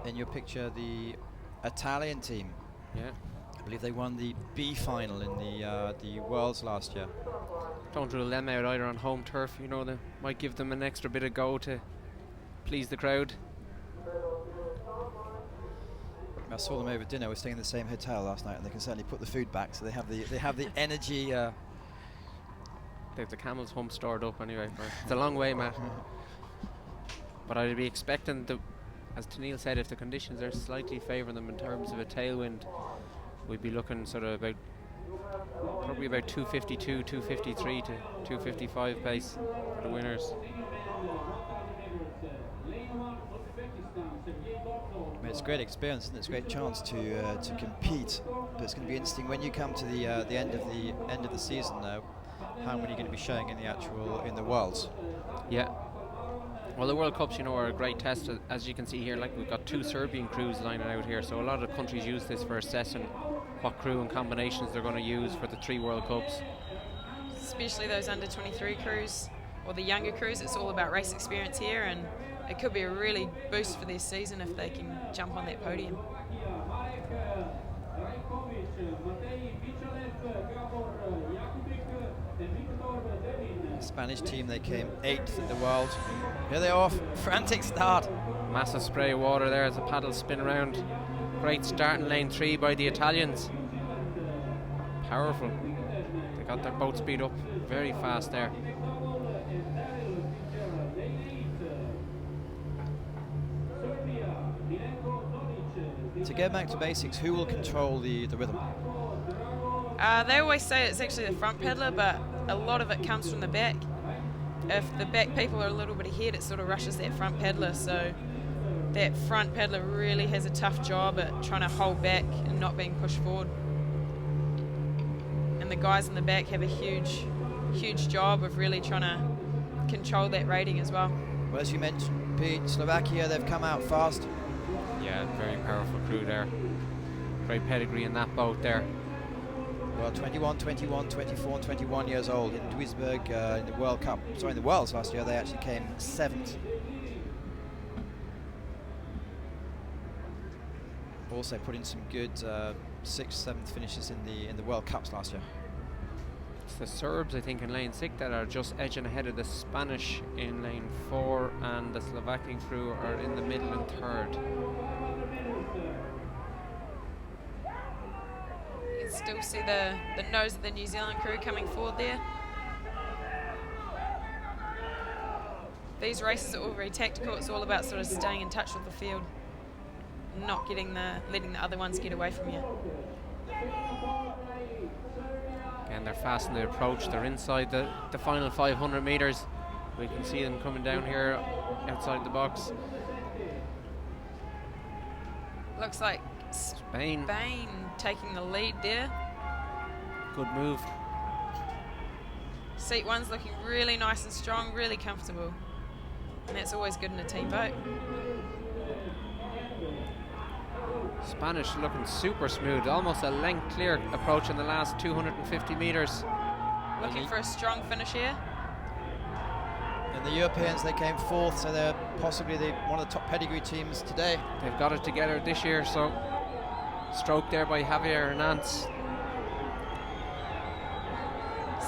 In your picture, the Italian team. Yeah. I believe they won the B final in the Worlds last year. Don't rule them out either on home turf. You know, they might give them an extra bit of go to please the crowd. I saw them over dinner. We're staying in the same hotel last night, and they can certainly put the food back. So they have the energy. They have the Camel's Hump stored up anyway. It's a long way, Matt. But I'd be expecting, as Teneale said, if the conditions are slightly favouring them in terms of a tailwind, we'd be looking sort of probably about 252, 253 to 255 pace for the winners. It's a great experience, and it's a great chance to compete. But it's going to be interesting when you come to the end of the season now. How many are going to be showing in the Worlds? Yeah. Well, the World Cups, you know, are a great test. As you can see here, like, we've got two Serbian crews lining out here, so a lot of countries use this for assessing what crew and combinations they're going to use for the 3 World Cups. Especially those under 23 crews or the younger crews. It's all about race experience here, and it could be a really boost for their season if they can jump on that podium. Spanish team, they came 8th in the world. Here they are, frantic start. Massive spray of water there as the paddles spin around. Great start in lane 3 by the Italians. Powerful. They got their boat speed up very fast there. To get back to basics, who will control the rhythm? They always say it's actually the front paddler, but a lot of it comes from the back. If the back people are a little bit ahead, it sort of rushes that front paddler, so that front paddler really has a tough job at trying to hold back and not being pushed forward. And the guys in the back have a huge job of really trying to control that rating as well. Well, as you mentioned, Pete, Slovakia, they've come out fast. Yeah, very powerful crew there. Great pedigree in that boat there. Well, 21, 21, 24 and 21 years old. In Duisburg in the World Cup, sorry, in the Worlds last year, they actually came 7th. Also put in some good 6th, 7th finishes in the World Cups last year. It's the Serbs, I think, in lane 6 that are just edging ahead of the Spanish in lane 4, and the Slovakian crew are in the middle and 3rd. You can still see the nose of the New Zealand crew coming forward there. These races are all very tactical. It's all about sort of staying in touch with the field, not letting the other ones get away from you. Again, they're fast in the approach. They're inside the final 500 metres. We can see them coming down here outside the box. Looks like Spain. Spain taking the lead there. Good move. Seat 1's looking really nice and strong, really comfortable. And that's always good in a team boat. Spanish looking super smooth, almost a length clear approach in the last 250 metres. Looking for a strong finish here. And the Europeans, they came fourth, so they're possibly one of the top pedigree teams today. They've got it together this year, so stroke there by Javier Hernandez.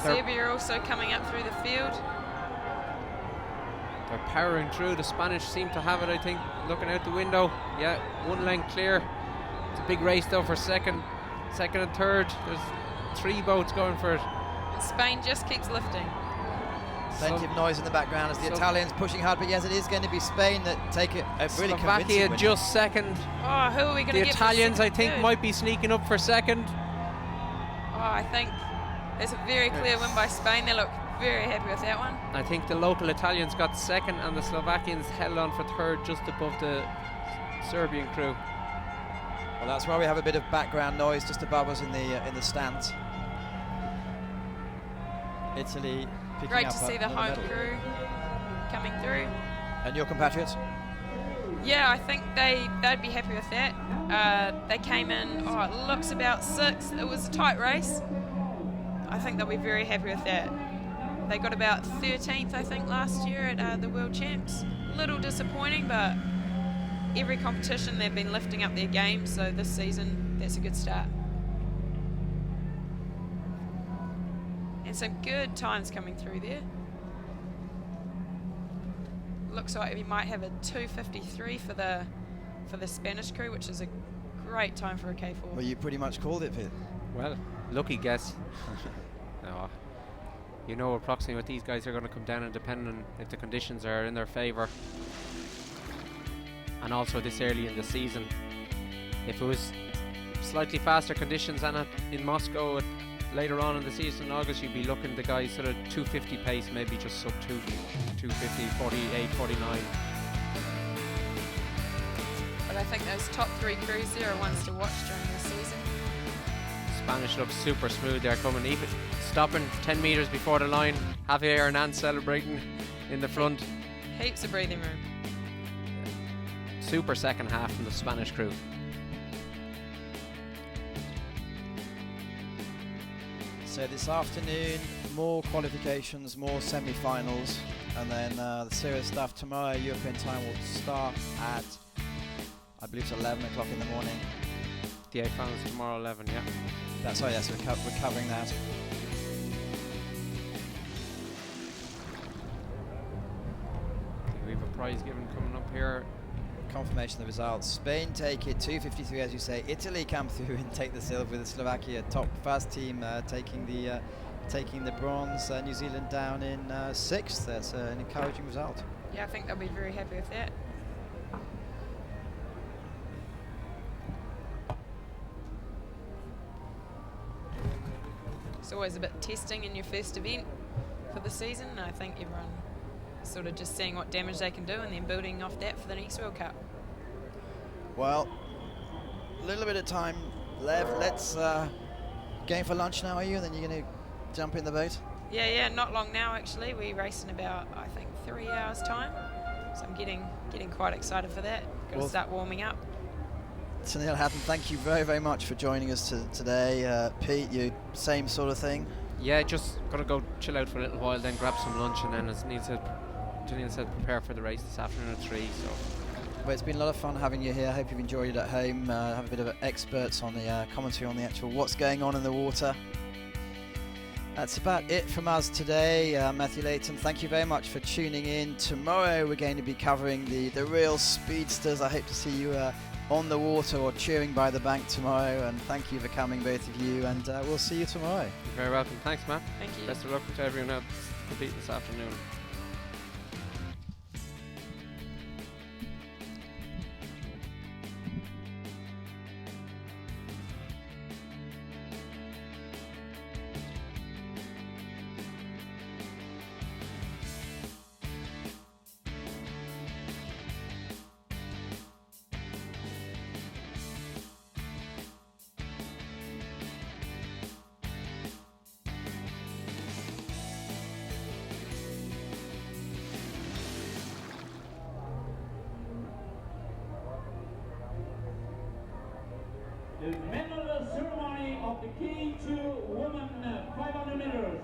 Serbia also coming up through the field. They're powering through. The Spanish seem to have it, I think, looking out the window. Yeah, 1 length clear. It's a big race though for second and third. There's 3 boats going for it. And Spain just keeps lifting. Plenty of noise in the background as the Italians pushing hard, but yes, it is going to be Spain that take it. Really Slovakia just second. Oh, who are we going to The get? Italians, I think, might be sneaking up for second. Oh, I think there's a very clear win by Spain. They look very happy with that one. I think the local Italians got second, and the Slovakians held on for third, just above the Serbian crew. Well, that's why we have a bit of background noise just above us in the stands. Italy picking Great up to see the home medal. crew coming through. And your compatriots? Yeah, I think they'd be happy with that. They came in, it looks about 6th. It was a tight race. I think they'll be very happy with that. They got about 13th, I think, last year at the World Champs. Little disappointing, but every competition they've been lifting up their game, so this season, that's a good start. And some good times coming through there. Looks like we might have a 2:53 for the Spanish crew, which is a great time for a K4. Well, you pretty much called it, Pete. Well, lucky guess. No, you know approximately what these guys are going to come down, and depending on if the conditions are in their favour, and also this early in the season, if it was slightly faster conditions and in Moscow later on in the season in August, you'd be looking the guys sort of 250 pace, maybe just sub 250, 48, 49. But I think those top 3 crews there are ones to watch during the season. Spanish looks super smooth. They're coming even, stopping 10 metres before the line. Javier Hernandez celebrating in the front. Heaps of breathing room. Super second half from the Spanish crew. So this afternoon, more qualifications, more semi-finals, and then the serious stuff tomorrow. European time will start at, I believe it's 11 o'clock in the morning. The 8 finals tomorrow, 11, yeah. That's right, yes, we're covering that. We have a prize given coming up here. Confirmation of the results. Spain take it 2:53, as you say. Italy come through and take the silver. With Slovakia top first team taking the bronze. New Zealand down in 6th. That's an encouraging result. Yeah, I think they'll be very happy with that. It's always a bit testing in your first event for the season, and I think everyone is sort of just seeing what damage they can do and then building off that for the next World Cup. Well, a little bit of time left. Let's going for lunch now, are you? And then you're going to jump in the boat? Yeah, not long now actually. We race in about, I think, 3 hours time. So I'm getting quite excited for that. Got to start warming up. Teneale Hatton, thank you very, very much for joining us today. Pete, you same sort of thing? Yeah, just got to go chill out for a little while, then grab some lunch, and then as Teneale said, prepare for the race this afternoon at 3. So. Well, it's been a lot of fun having you here. I hope you've enjoyed it at home. Have a bit of experts on the commentary on the actual what's going on in the water. That's about it from us today. Matthew Leighton, thank you very much for tuning in. Tomorrow we're going to be covering the real speedsters. I hope to see you on the water or cheering by the bank tomorrow. And thank you for coming, both of you. And we'll see you tomorrow. You're very welcome. Thanks, Matt. Thank you. Best of luck to everyone else competing this afternoon. the medal ceremony of the K2 women 500 meters.